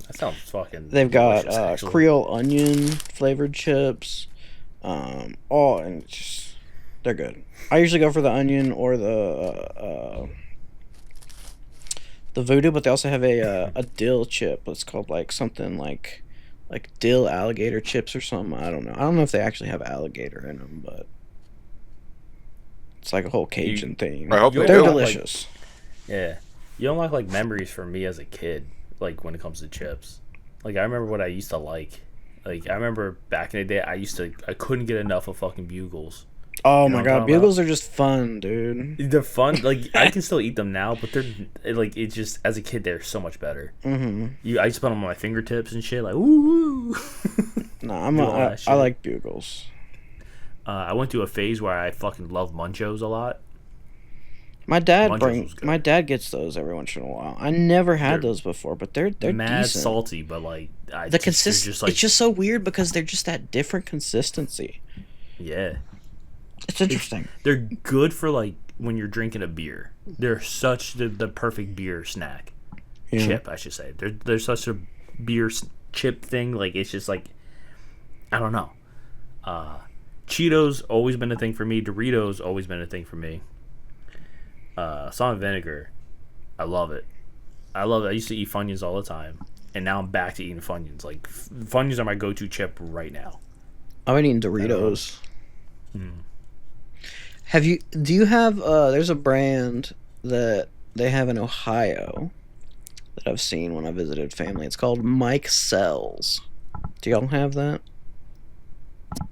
That sounds fucking. They've got delicious, actually. Creole onion flavored chips. And just they're good. I usually go for the onion or the voodoo, but they also have a dill chip. It's called like something like dill alligator chips or something. I don't know. I don't know if they actually have alligator in them, but it's like a whole Cajun thing. I hope they They're do. delicious. Yeah, you unlock like memories for me as a kid. Like when it comes to chips, like I remember what I used to like. Like I remember back in the day, I couldn't get enough of fucking Bugles. Oh You know my what I'm god, talking about? bugles are just fun, dude. They're fun. Like I can still eat them now, but they're like it's just as a kid they're so much better. I just put them on my fingertips and shit. Like ooh. No, Do all that I shit. like bugles. I went through a phase where I fucking love Munchos a lot. My Munchos was good. my dad gets those every once in a while. I never had They're those before, but they're Mad decent. salty, but like The they're just like it's just so weird because they're just that different consistency. yeah. It's interesting. They're good for like when you're drinking a beer. They're such the perfect beer snack. Yeah. Chip, I should say. They're such a beer chip thing. Like it's just like I don't know. Cheetos always been a thing for me. Doritos always been a thing for me. Salt and vinegar, I love it. I love it. I used to eat Funyuns all the time, and now I'm back to eating Funyuns. Like Funyuns are my go-to chip right now. I've been eating Doritos. Do you have there's a brand that they have in Ohio that I've seen when I visited family. It's called Mike Sells. Do y'all have that?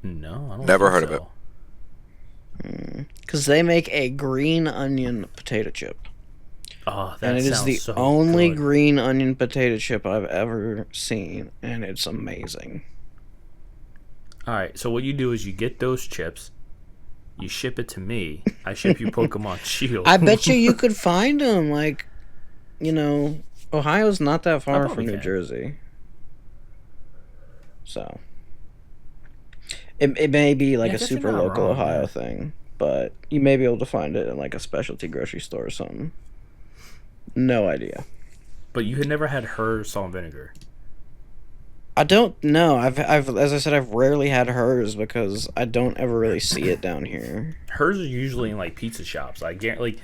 No, I don't. Never think heard of so. Because they make a green onion potato chip. Oh, that And it is sounds the so only good. green onion potato chip I've ever seen, and it's amazing. All right, so what you do is you get those chips, you ship it to me. I ship you Pokemon Shield. I bet you could find them. Like, you know, Ohio's not that far probably from New can. Jersey. So, it may be like Yeah, I a guess you're super not local wrong, Ohio yeah. thing, but you may be able to find it in like a specialty grocery store or something. No idea. But you had never had her salt and vinegar. I don't know. I've as I said, I've rarely had hers because I don't ever really see it down here. Hers are usually in like pizza shops. I guarantee, like,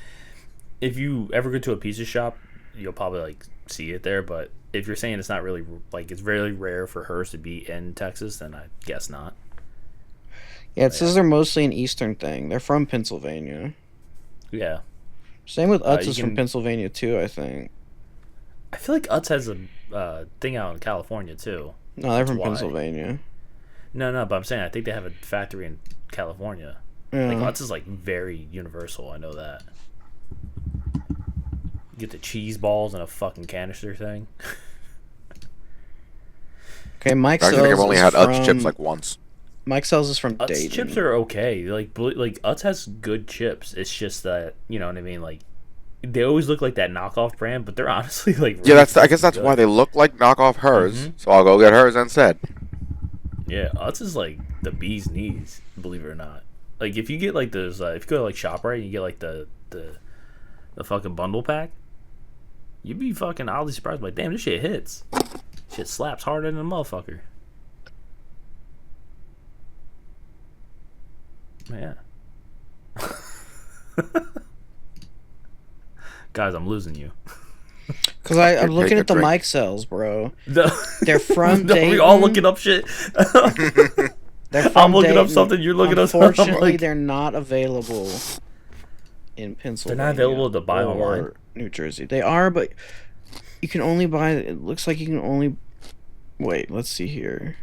if you ever go to a pizza shop, you'll probably like see it there. But if you're saying it's not really like it's very rare for hers to be in Texas, then I guess not. Yeah, it says they're mostly an Eastern thing. They're from Pennsylvania. Yeah, Same with Utz you is from can- Pennsylvania too, I think. I feel like Utz has a thing out in California too. No, they're from why. Pennsylvania. No, but I'm saying I think they have a factory in California. Yeah. Like Utz is like very universal. I know that. You get the cheese balls in a fucking canister thing. Okay, Mike I Sells think I've only is had from, Utz chips like once. Mike Sells is from Utz Dayton. chips are okay. Like Utz has good chips. It's just that you know what I mean. Like they always look like that knockoff brand, but they're honestly like Yeah, really I guess that's good. why they look like knockoff hers. Mhm. So I'll go get hers instead. Yeah, Utz is like the bee's knees. Believe it or not. Like if you get like those, if you go to like ShopRite and you get like the fucking bundle pack, you'd be fucking oddly surprised. Like damn, this shit hits. Shit slaps harder than a motherfucker. Yeah. Guys, I'm losing you. Because I'm Take looking a at the drink. Mike Sells, bro. They're from We all Dayton. looking up shit. They're from I'm looking up Dayton. something. You're looking up something. I'm Unfortunately, like- they're not available in Pennsylvania. available to buy or online? New Jersey. They are, but you can only buy. It looks like you can only. Wait, let's see here.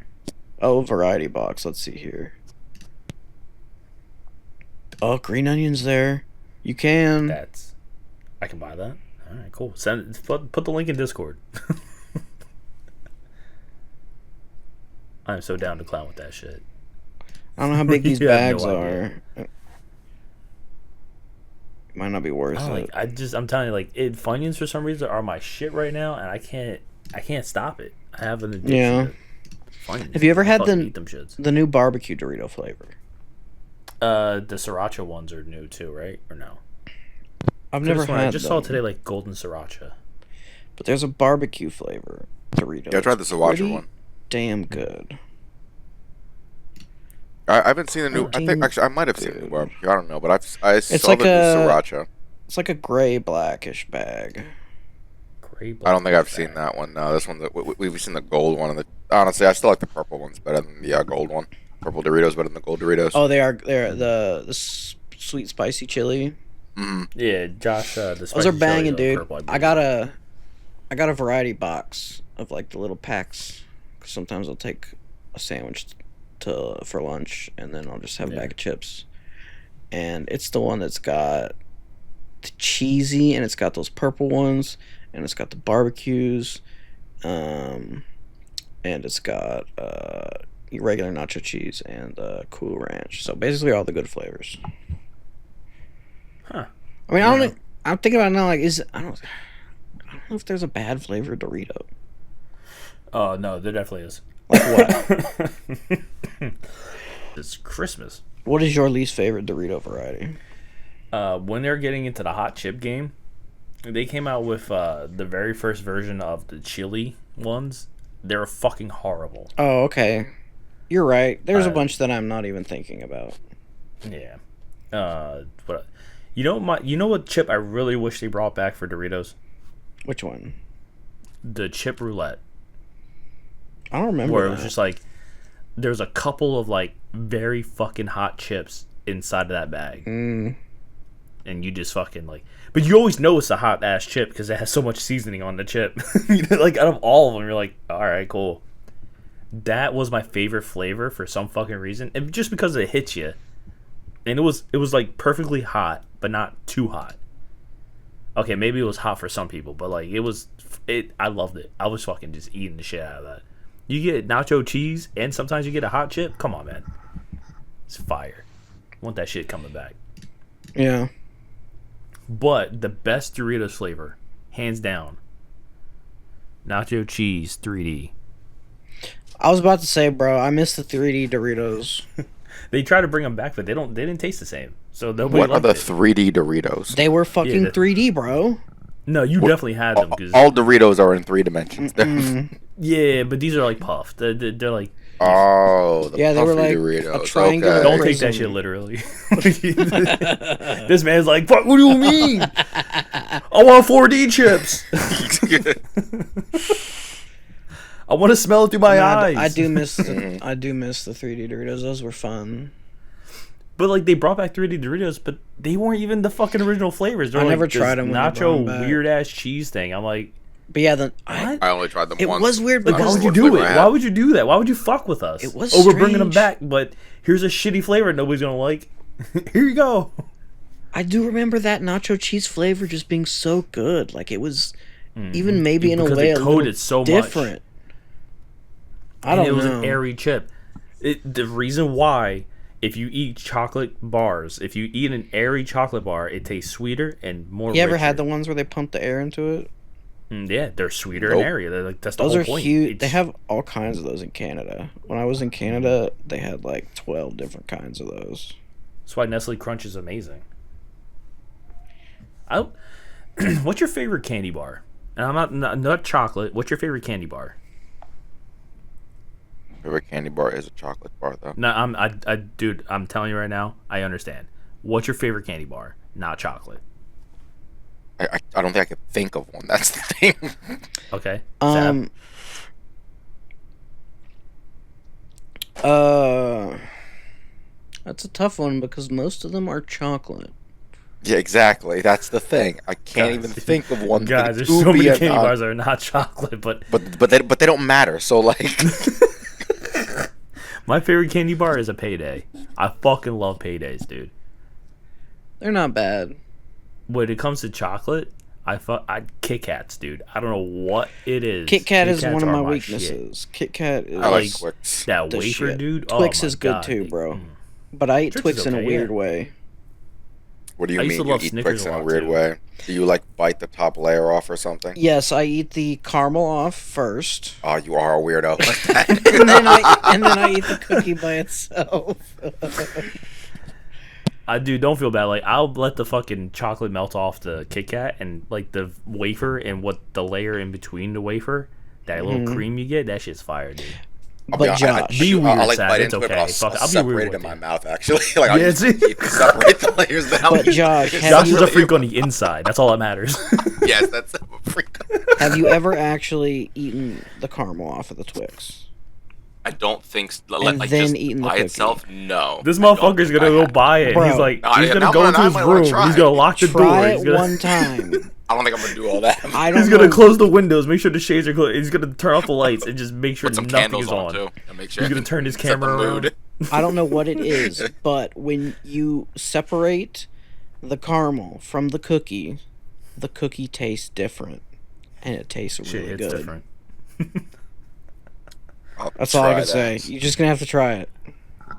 Oh, variety box. Let's see here. Oh, green onions there. You can. That's. I can buy that. All right, cool. Put the link in Discord. I'm so down to clown with that shit. I don't know how big these You have bags no are. idea. It might not be worth I don't it. like. I'm telling you, like, Funyuns for some reason are my shit right now, and I can't stop it. I have an addiction. Yeah. To Funyuns. Have you ever I had fucking the- eat them shits? The new barbecue Dorito flavor. The sriracha ones are new too, right? Or no? I've never had I just saw them, today like golden sriracha. but there's a barbecue flavor Dorito. Yeah, I tried the sriracha Pretty one. Damn good. I haven't seen the new. I think actually I might have seen the new barbecue. I don't know, but I saw like the new a- sriracha. It's like a gray blackish bag. Great. I don't think I've seen that one. No, this one. We've seen the gold one. And honestly, I still like the purple ones better than the gold one. Purple Doritos better than the gold Doritos. Oh, they're the sweet spicy chili. Mm-hmm. Yeah, Josh. The Those spicy are banging, chili, dude. purple, I got a variety box of like the little packs. 'Cause sometimes I'll take a sandwich for lunch, and then I'll just have a Yeah. bag of chips. and it's the one that's got the cheesy, and it's got those purple ones, and it's got the barbecues, and it's got regular nacho cheese and Cool Ranch. So basically all the good flavors. Huh. I mean, I don't think, I'm thinking about it now, like, I don't know if there's a bad flavored Dorito. Oh, no, there definitely is. Like what? It's Christmas. What is your least favorite Dorito variety? When they're getting into the hot chip game, they came out with the very first version of the chili ones. They're fucking horrible. Oh, okay. You're right. There's a bunch that I'm not even thinking about. Yeah. But you know what chip I really wish they brought back for Doritos? Which one? The chip roulette. I don't remember. Where it was just like there's a couple of like very fucking hot chips inside of that bag. Mm. And you just fucking like, but you always know it's a hot ass chip because it has so much seasoning on the chip. Like out of all of them, you're like, all right, cool. That was my favorite flavor for some fucking reason, and just because it hits you, and it was like perfectly hot, but not too hot. Okay, maybe it was hot for some people, but like I loved it. I was fucking just eating the shit out of that. You get nacho cheese, and sometimes you get a hot chip. Come on, man, it's fire. Want that shit coming back. Yeah. But the best Doritos flavor, hands down, nacho cheese 3D. I was about to say, bro, I miss the 3D Doritos. They try to bring them back, but they didn't taste the same. So nobody What are liked the it. 3D Doritos? They were fucking Yeah, 3D, bro. No, you definitely had them. Cause, All Doritos are in 3 dimensions. yeah, but these are like puffed. They're like, Oh, the Yeah, they were puffy like Doritos. a triangular Okay. don't take Prism. that shit literally. This man's like, fuck, what do you mean? I want 4D chips. I want to smell it through my eyes. I do miss the 3D Doritos. Those were fun. But like they brought back 3D Doritos, but they weren't even the fucking original flavors. They're I like never this tried 'em when they brought 'em nacho back. weird ass cheese thing. I'm like, But yeah, what? I only tried them It once. was weird Like, why because would you do it? Why would you do that? Why would you fuck with us? It was we're bringing them strange. back, but here's a shitty flavor nobody's gonna like. Here you go. I do remember that nacho cheese flavor just being so good. Like it was, even maybe in a Because way they a little coated so much. different. I don't It was know. an airy chip. The reason why, if you eat chocolate bars, if you eat an airy chocolate bar, it tastes sweeter and more. You ever richer. had the ones where they pump the air into it? Yeah, they're sweeter Nope. and airy. They're like that's the Those whole are point. huge. They It's- have all kinds of those in Canada. When I was in Canada, they had like 12 different kinds of those. That's why Nestle Crunch is amazing. What's your favorite candy bar? And I'm not chocolate. What's your favorite candy bar? Favorite candy bar is a chocolate bar, though. No, dude, I'm telling you right now, I understand. What's your favorite candy bar? Not chocolate. I don't think I could think of one. That's the thing. Okay. Sab? That's a tough one because most of them are chocolate. Yeah, exactly. That's the thing. I can't Guys, even think of one. Guys, that there's so would many be a candy non- bars that are not chocolate, but But they don't matter. So like, my favorite candy bar is a Payday. I fucking love Paydays, dude. They're not bad. When it comes to chocolate, I Kit Kats, dude. I don't know what it is. Kit Kat is Kats one of are my shit. weaknesses. Kit Kat is I like like- Twix. That the wafer, shit. dude. Twix oh my is good God. too, bro. But I eat Twix is Twix in a okay, weird yeah. way. What do you I used mean? to You love eat Snickers Twix a in a lot, weird too. way? Do you like bite the top layer off or something? Yes, I eat the caramel off first, Oh, you are a weirdo like that. and then I eat the cookie by itself. Dude, don't feel bad. Like, I'll let the fucking chocolate melt off the Kit Kat and, like, the wafer and what the layer in between the wafer, that little cream you get, that shit's fire, dude. But Josh, Be weird, I'll like Sab, bite it's into it, but okay. I'll, Fuck, I'll I'll be separate weird it in with my it. mouth, actually. Like, I'll Yeah, just see? separate the layers down. But Josh, have Josh you- is a freak on the inside. That's all that matters. Yes, that's a freak. have you ever actually eaten the caramel off of the Twix? I don't think And like then just eating the by cookie. itself. No, This I don't motherfucker's think gonna I go have. buy it. Bro. He's like, No, he's yeah, gonna now go I into his might room. wanna try. He's gonna lock the door. Try He's it gonna, one time. I don't think I'm gonna do all that. I don't he's know. gonna close the windows, make sure the shades are closed. He's gonna turn off the lights and just make sure Put some nothing candles is on on. too, and make sure He's gonna turn his set the camera mood. around. I don't know what it is, but when you separate the caramel from the cookie tastes different, and it tastes Shit, really it's good. different. I'll That's all I try can say. that. You're just gonna have to try it.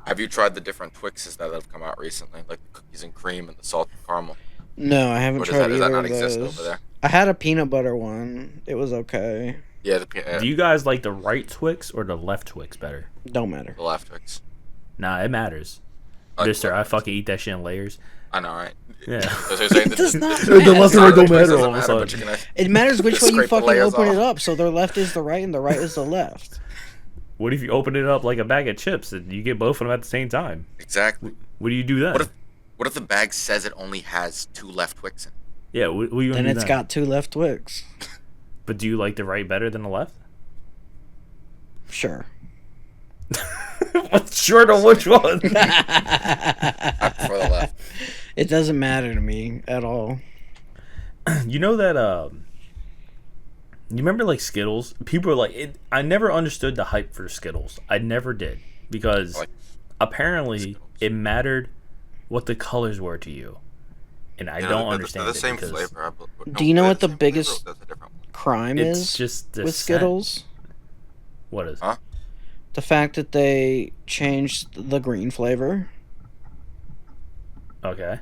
Have you tried the different Twixes that have come out recently, like the cookies and cream and the salted caramel? No, I haven't Or tried does that either not of exist over those. there? I had a peanut butter one. It was okay. Yeah, Do you guys like the right Twix or the left Twix better? Don't matter. the left Twix. Nah, it matters. Like, Mister, I fucking eat that shit in layers. I know, right? Yeah. So you're saying It does not The matter. left and right don't Twix matter doesn't all of a matter, sudden. but you're gonna It matters which way you scrape the fucking layers open it off. up. So the left is the right and the right is the left. What if you open it up like a bag of chips and you get both of them at the same time? Exactly. What do you do then? What if the bag says it only has 2 left Twix in it? Yeah, what do you Then do it's then? got 2 left Twix. But do you like the right better than the left? Sure. What's short on which one? I prefer the left. It doesn't matter to me at all. You know that you remember like Skittles? People are like I never understood the hype for Skittles. I never did because Like apparently Skittles. it mattered what the colors were to you. And I You know, don't they're understand the it same because flavor. Do you know they're what the same flavor, biggest- or that's a different one? Crime it's is just the with scent. Skittles. What is? Huh? The fact that they changed the green flavor. Okay.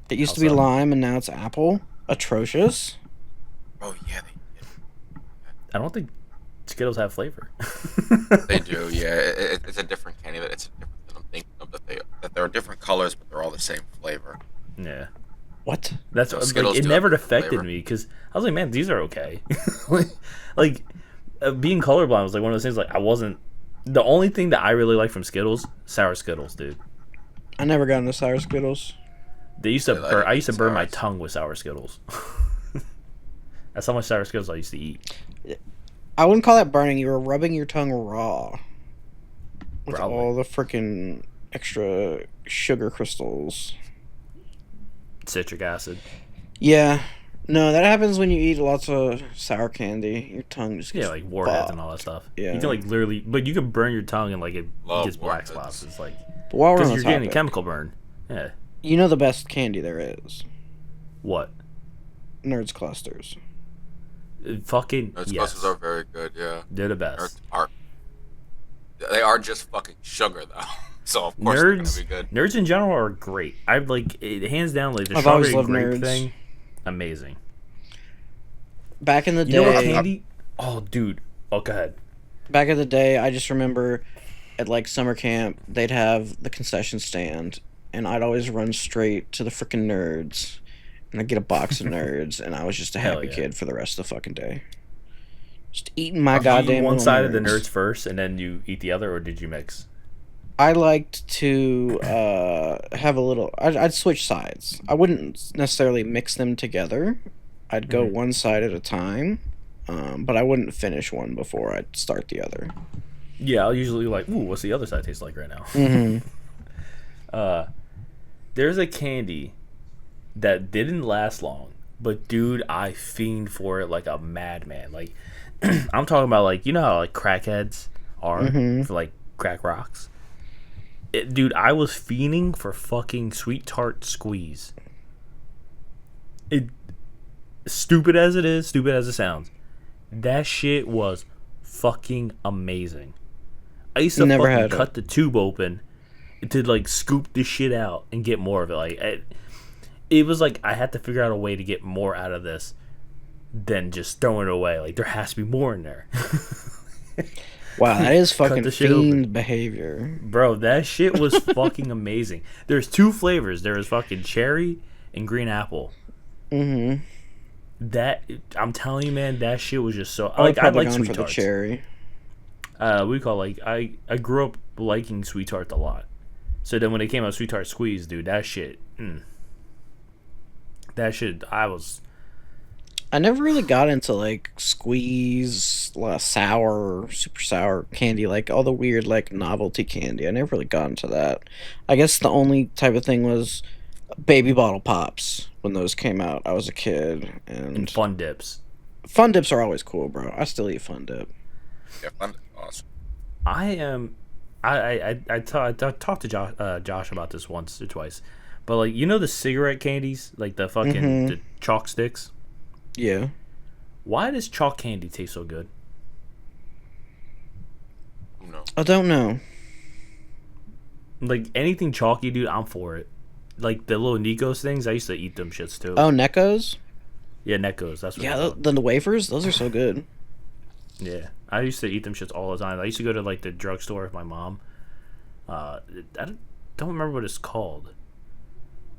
It used to How be so? lime and now it's apple. Atrocious. Oh yeah, I don't think Skittles have flavor. they do. Yeah, it's a different candy. It's different than I'm thinking of. That they're different colors, but they're all the same flavor. Yeah. What? That's No, like, Skittles it do never have different affected flavor. me because I was like, man, these are okay. like being colorblind was like one of those things. Like I wasn't the only thing that I really like from Skittles, sour Skittles, dude. I never got into sour Skittles. They used to Yeah, I burn. didn't I used to eat burn my sours. tongue with sour Skittles. That's how much sour Skittles I used to eat. I wouldn't call that burning. You were rubbing your tongue raw. With Probably. all the freaking extra sugar crystals. Citric acid. Yeah. No, that happens when you eat lots of sour candy. Your tongue just gets Yeah, like warheads and fucked. all that stuff. Yeah. You can like literally, but you can burn your tongue and like it Love gets black warheads. spots. It's like But while we're because on you're the getting a topic, chemical burn. Yeah. you know the best candy there is? What? Nerds clusters. Fucking Those yes. clusters are very good. Yeah, They're the best. they are just fucking sugar though. So of course they're gonna Nerds, be good. nerds in general are great. I've like it, hands down like the I've always strawberry loved grape Nerds. thing, amazing. Back in the You know what day, candy? Oh, dude. Oh, go ahead. back in the day, I just remember at like summer camp, they'd have the concession stand, and I'd always run straight to the freaking Nerds, and I'd get a box of Nerds, and I was just a Hell happy yeah. kid for the rest of the fucking day. Just eating my Did you eat goddamn one little side of the nerds first, and then you eat the other, or did you mix? I liked to have a little. I'd switch sides. I wouldn't necessarily mix them together. I'd go Mhm. one side at a time, but I wouldn't finish one before I'd start the other. Yeah, I'll usually like, ooh, what's the other side taste like right now? Mm-hmm. There's a candy that didn't last long, but dude, I fiend for it like a madman. Like, I'm talking about like, you know how like crackheads are Mhm. for like crack rocks? Dude, I was fiending for fucking sweet tart squeeze. Stupid as it is, stupid as it sounds, that shit was fucking amazing. I used to Never fucking had it. cut the tube open to like scoop this shit out and get more of it. Like it was like I had to figure out a way to get more out of this than just throwing it away. Like there has to be more in there. Wow, that is Cut fucking the shit open. fiend behavior. Bro, that shit was fucking amazing. There's 2 flavors. There was fucking cherry and green apple. Mm-hmm. That I'm telling you, man, that shit was just so I like I probably like gone sweet for the tarts. cherry. We call like I grew up liking sweet tart a lot. So then when it came out sweet tart squeeze, dude, that shit, that shit, I never really got into like squeeze, sour, super sour candy, like all the weird like novelty candy. I never really got into that. I guess the only type of thing was baby bottle pops when those came out. I was a kid, and and fun dips. fun dips are always cool, bro. I still eat fun dip. Yeah, fun. Awesome. I am I talked to Josh about this once or twice, but like you know the cigarette candies, like the fucking the chalk sticks. Yeah. Why does chalk candy taste so good? No. I don't know. Like anything chalky, dude, I'm for it. Like the little Nikos things, I used to eat them shits too. Oh, Neckos? Yeah, Neckos. That's what. Yeah, the wafers, those are so good. Yeah, I used to eat them shits all the time. I used to go to like the drugstore with my mom. I don't remember what it's called.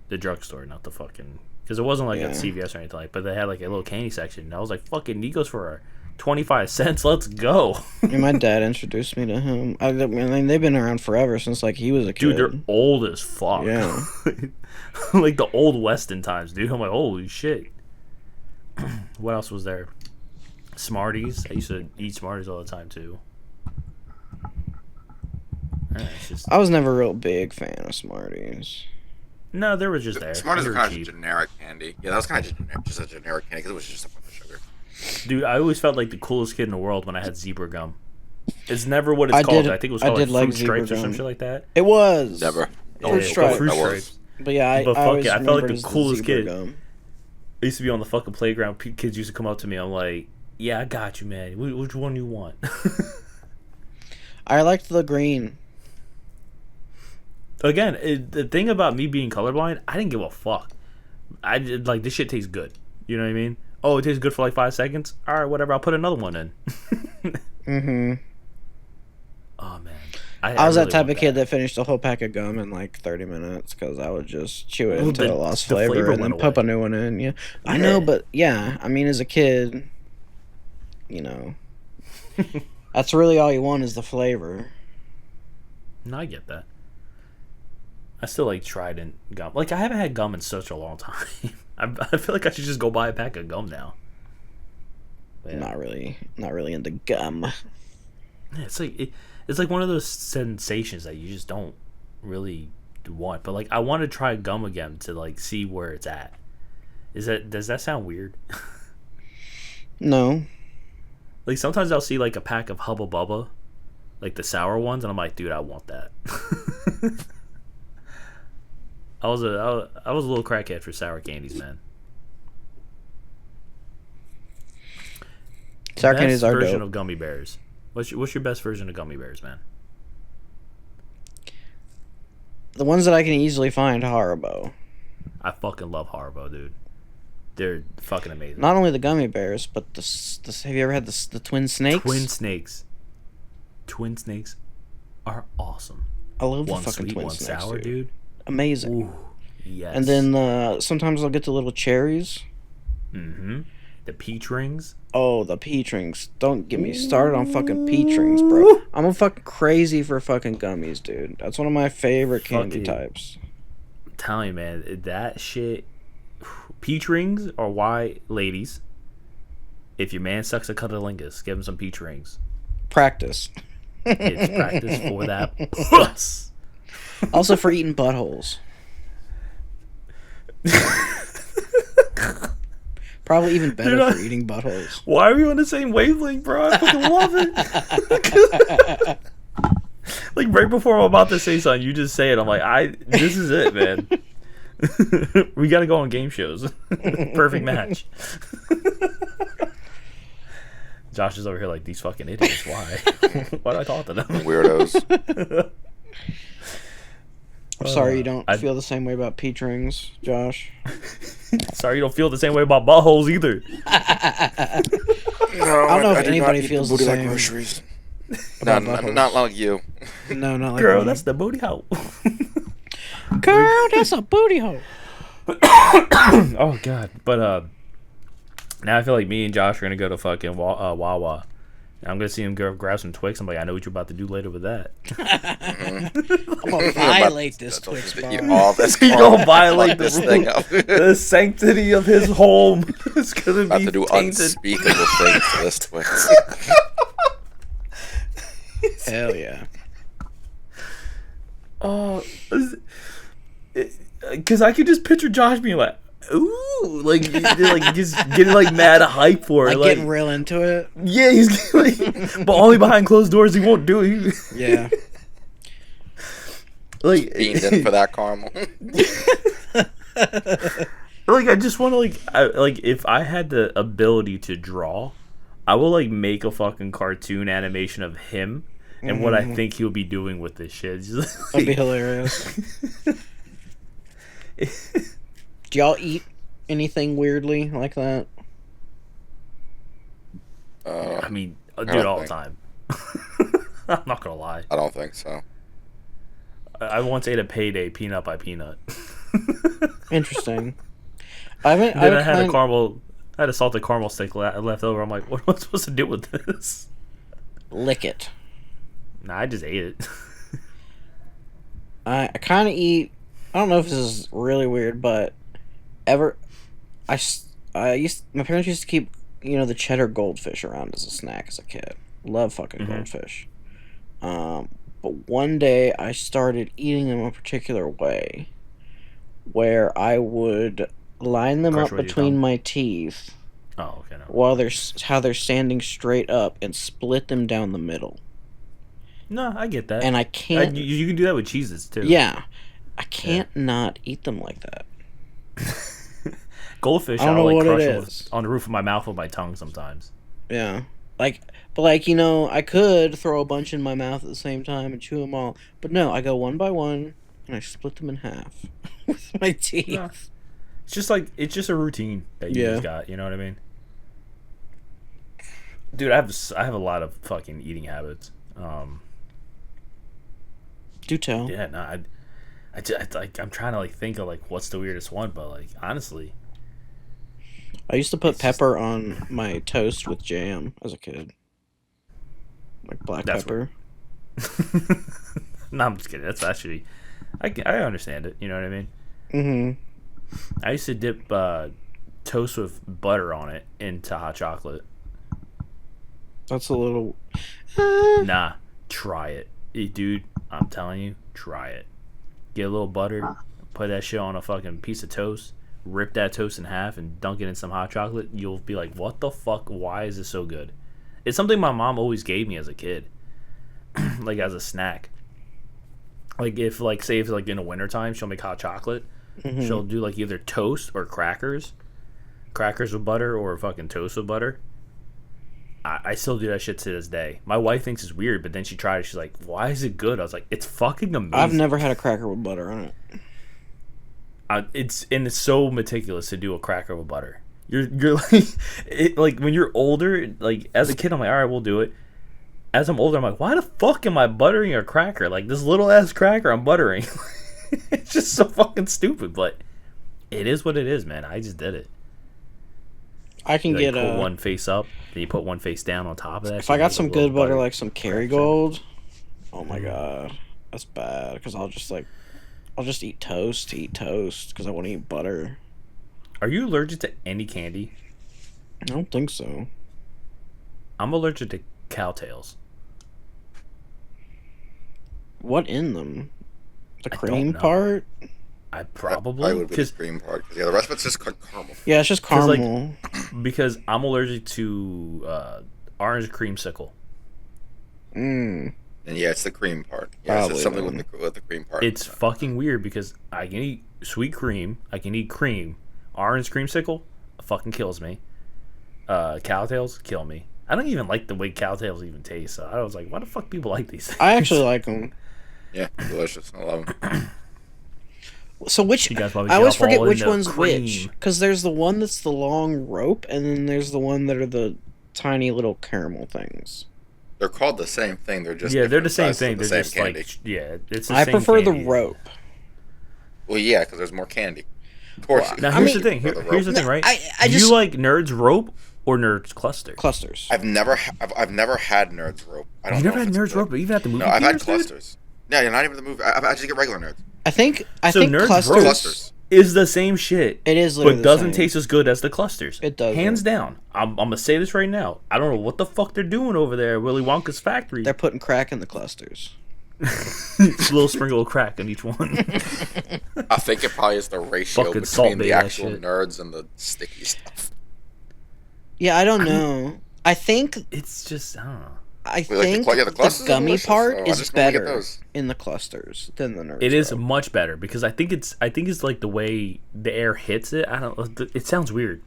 The drugstore, not the fucking, because it wasn't like at CVS or anything like. But they had like a little candy section. And I was like, "Fucking Nikos for 25 cents. Let's go." And my dad introduced me to him. I mean, they've been around forever since like he was a kid. Dude, they're old as fuck. Yeah. Like the old Weston times, dude. I'm like, holy shit. What else was there? Smarties. I used to eat Smarties all the time too. I was never a real big fan of Smarties. No, they were just there. Smarties They are were kind cheap. of generic candy. Yeah, that was kind of just a generic candy because it was just a bunch of sugar. Dude, I always felt like the coolest kid in the world when I had zebra gum. It's never what it's called. I think it was called like fruit stripes or some shit like that. It was. Never. Fruit stripes. Fruit That was. stripes. But yeah, I But fuck always it, I felt like remembered the as coolest zebra kid. gum. I used to be on the fucking playground. Kids used to come up to me. I'm like, yeah, I got you, man. Which one you want? I liked the green. Again, the thing about me being colorblind, I didn't give a fuck. I did, like, this shit tastes good. You know what I mean? Oh, it tastes good for like 5 seconds? Alright, whatever, I'll put another one in. Mm-hmm. Oh, man. I was really that type want of kid that finished a whole pack of gum in like 30 minutes because I would just chew it Well, until it lost flavor and then went pop away. a new one in. Yeah, I know, but yeah, I mean, as a kid, you know, that's really all you want is the flavor. No, I get that. I still like Trident gum. Like, I haven't had gum in such a long time. I feel like I should just go buy a pack of gum now. But yeah. Not really into gum. Yeah, it's like one of those sensations that you just don't really want. But like, I want to try gum again to like see where it's at. Does that sound weird? No. Like sometimes I'll see like a pack of Hubba Bubba, like the sour ones, and I'm like, dude, I want that. I was a little crackhead for sour candies, man. Sour candies are version dope. of gummy bears. What's your best version of gummy bears, man? The ones that I can easily find, Haribo. I fucking love Haribo, dude. They're fucking amazing. Not only the gummy bears, but have you ever had the twin snakes? Twin snakes are awesome. I love the One fucking sweet, twin one snakes, sour, dude. Amazing. Ooh, yes. And then sometimes I'll get the little cherries. Mm-hmm. The peach rings. Oh, the peach rings. Don't get me started on fucking peach rings, bro. I'm a fucking crazy for fucking gummies, dude. That's one of my favorite candy types. I'm telling you, man, that shit. Peach rings are why, ladies, if your man sucks a cunnilingus, give him some peach rings. Practice. It's practice for that puss. Also for eating buttholes. Probably even better Dude, for eating buttholes. Why are we on the same wavelength, bro? I fucking love it. Like right before I'm about to say something, you just say it. I'm like, this is it, man. We gotta go on game shows. Perfect match. Josh is over here like, these fucking idiots. Why? Why do I talk to them? Weirdos. I'm sorry you don't feel the same way about peach rings, Josh. Sorry you don't feel the same way about buttholes either. No, I don't know if anybody feels the same. Like groceries. No, not like you. No, not like Girl, me. that's the booty hole. Girl, that's a booty hole. Oh god. But now I feel like me and Josh are gonna go to fucking Wawa. I'm gonna see him go grab some Twix. I'm like, I know what you're about to do later with that. I'm gonna violate this Twix bar. He gonna violate this the thing rule. up. The sanctity of his home is gonna About be to do tainted. unspeakable things to this Twix. Hell yeah. Oh, because I could just picture Josh being like, "Ooh," like just getting like mad hype for it, Like getting real into it. yeah, he's like, but only behind closed doors. He won't do it. Yeah. Like, Fiend in for that caramel. like I just want to like if I had the ability to draw, I will like make a fucking cartoon animation of him and what I think he'll be doing with this shit. Just, like, That'd be hilarious. Do y'all eat anything weirdly like that? I mean, I do don't it all the think- time. I'm not gonna lie. I don't think so. I once ate a payday peanut by peanut. Interesting. I haven't. Then I haven't had a salted caramel stick left over. I'm like, what am I supposed to do with this? lick it. Nah, I just ate it. I kind of eat. I don't know if this is really weird, but my parents used to keep the cheddar goldfish around as a snack as a kid. Love fucking goldfish. But one day I started eating them a particular way, where I would line them Crush up with your between tongue? my teeth Oh, okay. No. while they're standing straight up and split them down the middle. No, I get that. And I can't. You can do that with cheeses too. Yeah, I can't not eat them like that. Goldfish, I don't know I'll like what it crush them is. on the roof of my mouth with my tongue sometimes. Yeah, but I could throw a bunch in my mouth at the same time and chew them all. But no, I go one by one and I split them in half with my teeth. Yeah. It's just a routine that you just got. You know what I mean? Dude, I have a lot of fucking eating habits. Do tell. Yeah, no, I'm trying to like think of like what's the weirdest one, but like honestly, I used to put pepper on my toast with jam as a kid, like black That's pepper. no, I'm just kidding. That's actually, I understand it. You know what I mean? Mm-hmm. I used to dip toast with butter on it into hot chocolate. That's a little. Nah, try it. Dude, I'm telling you, try it. Get a little butter, put that shit on a fucking piece of toast, rip that toast in half, and dunk it in some hot chocolate. You'll be like, what the fuck? Why is this so good? It's something my mom always gave me as a kid, like as a snack. Like if like say if like in the wintertime she'll make hot chocolate, she'll do like either toast or crackers with butter or fucking toast with butter. I still do that shit to this day. My wife thinks it's weird, but then she tried it. She's like, "Why is it good?" I was like, "It's fucking amazing." I've never had a cracker with butter on it. It's so meticulous to do a cracker with butter. You're like when you're older, like as a kid, I'm like, all right, we'll do it. As I'm older, I'm like, why the fuck am I buttering a cracker? Like this little ass cracker, I'm buttering. It's just so fucking stupid, but it is what it is, man. I just did it. I can You get put one face up, then you put one face down on top of that. if I got some good butter like some Kerrygold. Oh Mm-hmm. my god, that's bad. Because I'll just eat toast because I want to eat butter. Are you allergic to any candy? I don't think so. I'm allergic to cowtails. What in them? The I cream don't know. part? I I probably would be the cream part. 'Cause, yeah, the rest of it's just caramel. Yeah, it's just 'Cause, like, caramel. because I'm allergic to orange creamsicle. Mm. And yeah, it's the cream part. Yeah, it's just Probably something with the cream part. It's fucking weird because I can eat sweet cream, I can eat cream. Orange creamsicle fucking kills me. Cowtails kill me. I don't even like the way cowtails even taste. So I was like, why the fuck people like these things? I actually like them. Yeah, delicious. I love them. So which You guys probably I always get off forget all which into one's cream. which because there's the one that's the long rope and then there's the one that are the tiny little caramel things. They're called the same thing. They're just Yeah, they're the different same sizes thing. of They're the just same candy. like, yeah, it's the I same prefer candy. the rope. Well, yeah, because there's more candy. Of course. Now I here's mean- the thing. Here's the thing, right? I Do just you like Nerds rope or Nerds cluster? clusters. I've never had Nerds rope. I don't You know never if had it's Nerds good. rope, even at the movie No, I've had theaters, dude? clusters. Yeah, not even the movie. I just get regular Nerds. I think So Nerds clusters. rope Clusters. is the same shit. It is literally But the doesn't same. taste as good as the clusters. It doesn't. Hands down. I'm gonna say this right now. I don't know what the fuck they're doing over there at Willy Wonka's factory. They're putting crack in the clusters. A little sprinkle of crack on each one. I think it probably is the ratio Fucking between Salt the Bae that actual shit. Nerds and the sticky stuff. Yeah, I don't know. I think It's just I don't know. I Wait, like think the the clusters are gummy delicious? part Oh, I is just normally get better those. in the clusters than the Nerds. It is Rope. much better because I think it's like the way the air hits it. I don't. It sounds weird.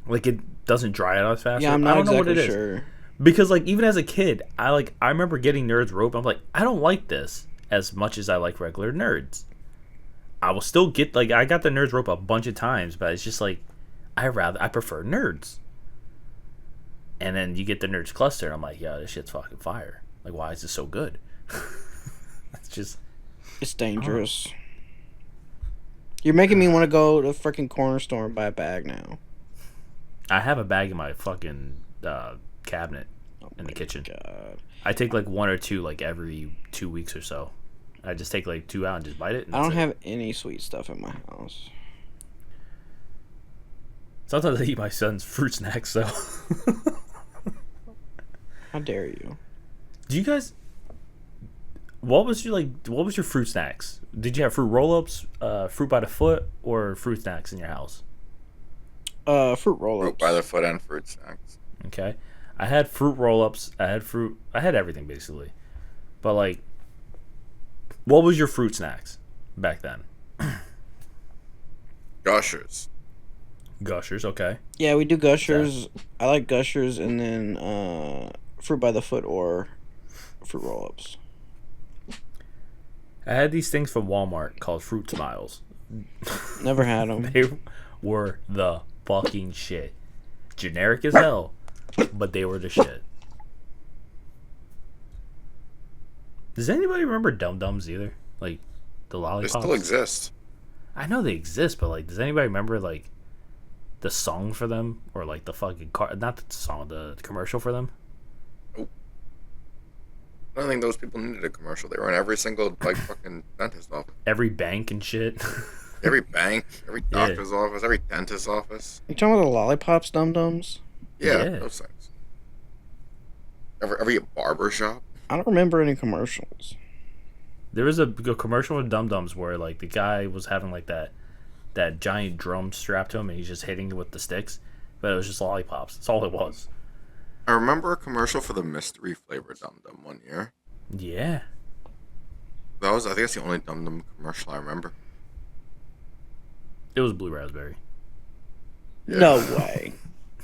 Like it doesn't dry out as fast. Yeah, I'm I not don't know what exactly it is. sure. Because like even as a kid, I remember getting Nerds Rope. I'm like, I don't like this as much as I like regular Nerds. I will still get like I got the Nerds Rope a bunch of times, but it's just like I prefer Nerds. And then you get the Nerds Cluster, and I'm like, yeah, this shit's fucking fire. Like, why is this so good? It's just It's dangerous. You're making me want to go to the freaking corner store and buy a bag now. I have a bag in my fucking cabinet in the kitchen. God. I take like one or two like every 2 weeks or so. I just take like 2 out and just bite it. And I don't that's it. have any sweet stuff in my house. Sometimes I eat my son's fruit snacks. So, How dare you? do you guys? What was your fruit snacks? Did you have fruit roll-ups, fruit by the foot, or fruit snacks in your house? Fruit roll-ups. Fruit by the foot and fruit snacks. Okay, I had fruit roll-ups. I had everything basically, but like, what was your fruit snacks back then? Gushers. Gushers, okay. Yeah, we do Gushers. I like Gushers and then fruit by the foot or fruit roll-ups. I had these things from Walmart called Fruit Smiles. Never had them. They were the fucking shit. Generic as hell, but they were the shit. Does anybody remember Dum Dums either? Like the They lollipops? still exist. I know they exist, but like, does anybody remember like the song for them or like the fucking not the song, the commercial for them? I don't think those people needed a commercial. They were in every single like fucking dentist office, Every bank and shit. every bank, every doctor's office, every dentist's office. You talking about the lollipops, dum-dums? Yeah, Yeah. those things. Every barber shop. I don't remember any commercials. There was a commercial with Dum Dums where like the guy was having like that giant drum strapped to him and he's just hitting it with the sticks, but it was just lollipops. That's all it was. I remember a commercial for the mystery flavor Dum Dum one year. Yeah. I think that's the only Dum Dum commercial I remember. It was blue raspberry. Yeah. No way.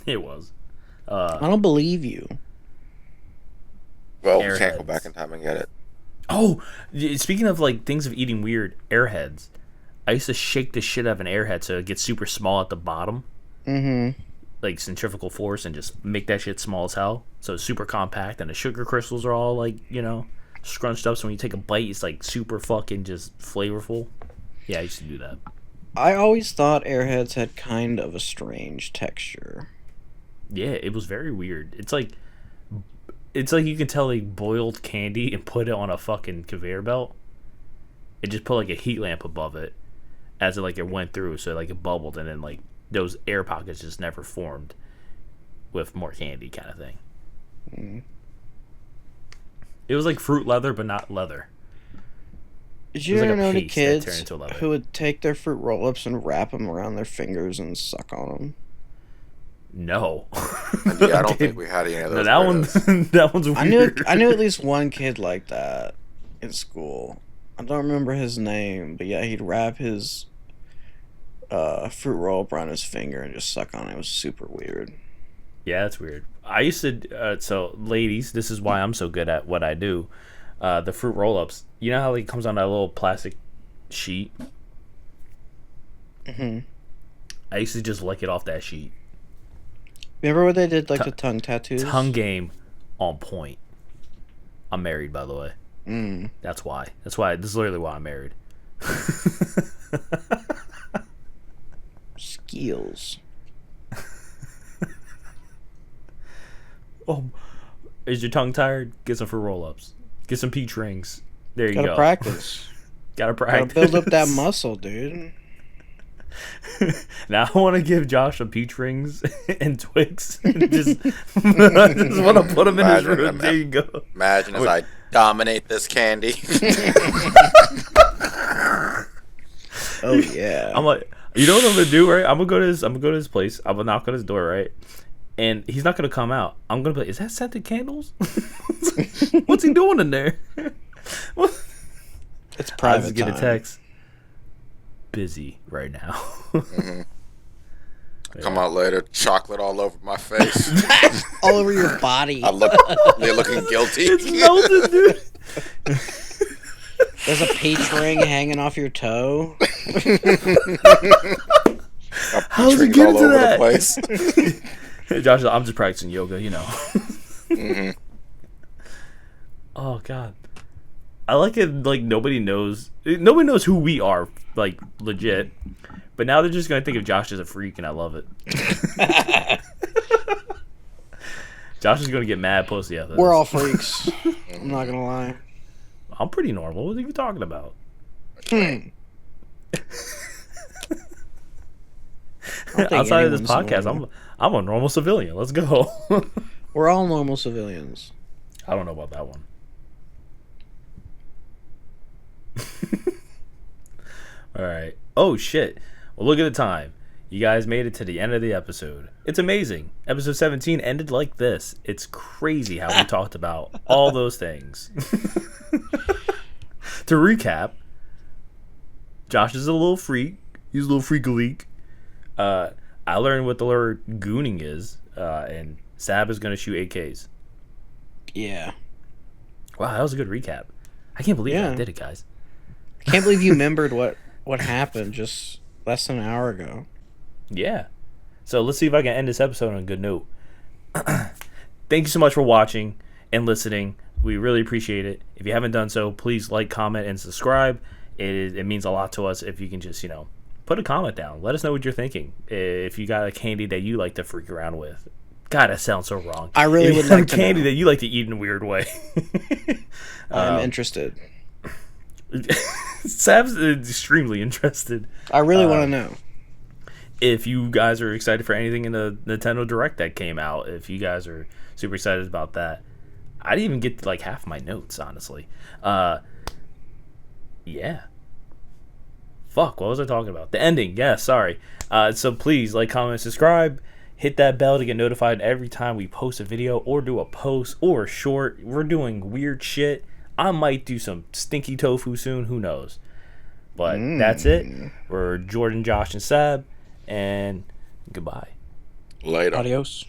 It was. I don't believe you. Well, we can't go Airheads. back in time and get it. Oh, speaking of like things of eating weird, Airheads. I used to shake the shit out of an Airhead so it gets super small at the bottom, Mm-hmm. like centrifugal force, and just make that shit small as hell. So it's super compact, and the sugar crystals are all like, scrunched up. So when you take a bite, it's like super fucking just flavorful. Yeah, I used to do that. I always thought Airheads had kind of a strange texture. Yeah, it was very weird. It's like you can tell they boiled candy and put it on a fucking conveyor belt. It just put like a heat lamp above it as it went through, so like it bubbled, and then like those air pockets just never formed with more candy kind of thing. Mm. It was like fruit leather, but not leather. Did It you was like ever a know any paste that turned kids into leather. who would take their fruit roll-ups and wrap them around their fingers and suck on them? No. Yeah, I don't think we had any of No, those. that one's that one's weird. I knew at least one kid like that in school. I don't remember his name, but yeah, he'd wrap his fruit roll-up around his finger and just suck on it. It was super weird. Yeah, that's weird. I used to. So, ladies, this is why I'm so good at what I do. The fruit roll-ups. You know how it comes on that little plastic sheet? Mm-hmm. I used to just lick it off that sheet. Remember when they did like the tongue tattoos? Tongue game on point. I'm married, by the way. Mm. That's why. This is literally why I'm married. Skills. Oh, is your tongue tired? Get some fruit roll-ups. Get some peach rings. There you Gotta go. practice. Gotta practice. Gotta build up that muscle, dude. Now I want to give Josh some peach rings and TWIX. And just want to put them in his room. There you go. Imagine as I dominate this candy. Oh yeah. I'm like, you know what I'm gonna do, right? I'm gonna go to his place. I'm gonna knock on his door, right? and he's not gonna come out. I'm gonna be like, is that scented candles? What's he doing in there? What? It's private. I just get a time. text. Busy right now. Mm-hmm. Come out later, chocolate all over my face. All over your body. They're looking guilty. It's melted, dude. There's a peach ring hanging off your toe. How's he Rings get all into over that? the place. Josh, I'm just practicing yoga, you know. Mm-hmm. Oh God, I like it. Like nobody knows who we are, like legit. But now they're just gonna think of Josh as a freak, and I love it. Josh is gonna get mad pussy after this. We're all freaks. I'm not gonna lie. I'm pretty normal. What are you talking about? Outside of this podcast, I'm a normal civilian. Let's go. We're all normal civilians. I don't know about that one. All right. Oh shit. Well, look at the time. You guys made it to the end of the episode. It's amazing. Episode 17 ended like this. It's crazy how we talked about all those things. To recap, Josh is a little freak. He's a little freak-a-leak. I learned what the word gooning is, and Sab is going to shoot AKs. Yeah. Wow, that was a good recap. I can't believe I did it, guys. I can't believe you remembered what happened just less than an hour ago. Yeah. So let's see if I can end this episode on a good note. Thank you so much for watching and listening. We really appreciate it. If you haven't done so, please like, comment, and subscribe. It means a lot to us if you can just, put a comment down. Let us know what you're thinking. If you got a candy that you like to freak around with. God, that sounds so wrong. I really would like to candy know. that you like to eat in a weird way. I'm interested. Sab's extremely interested. I really want to know. If you guys are excited for anything in the Nintendo Direct that came out, if you guys are super excited about that, I didn't even get to, like, half my notes, honestly. Yeah. Fuck, what was I talking about? The ending, yeah, sorry. So please, like, comment, subscribe. Hit that bell to get notified every time we post a video or do a post or a short. We're doing weird shit. I might do some stinky tofu soon, who knows. But that's it. We're Jordan, Josh, and Sab, and goodbye. Later. Adios.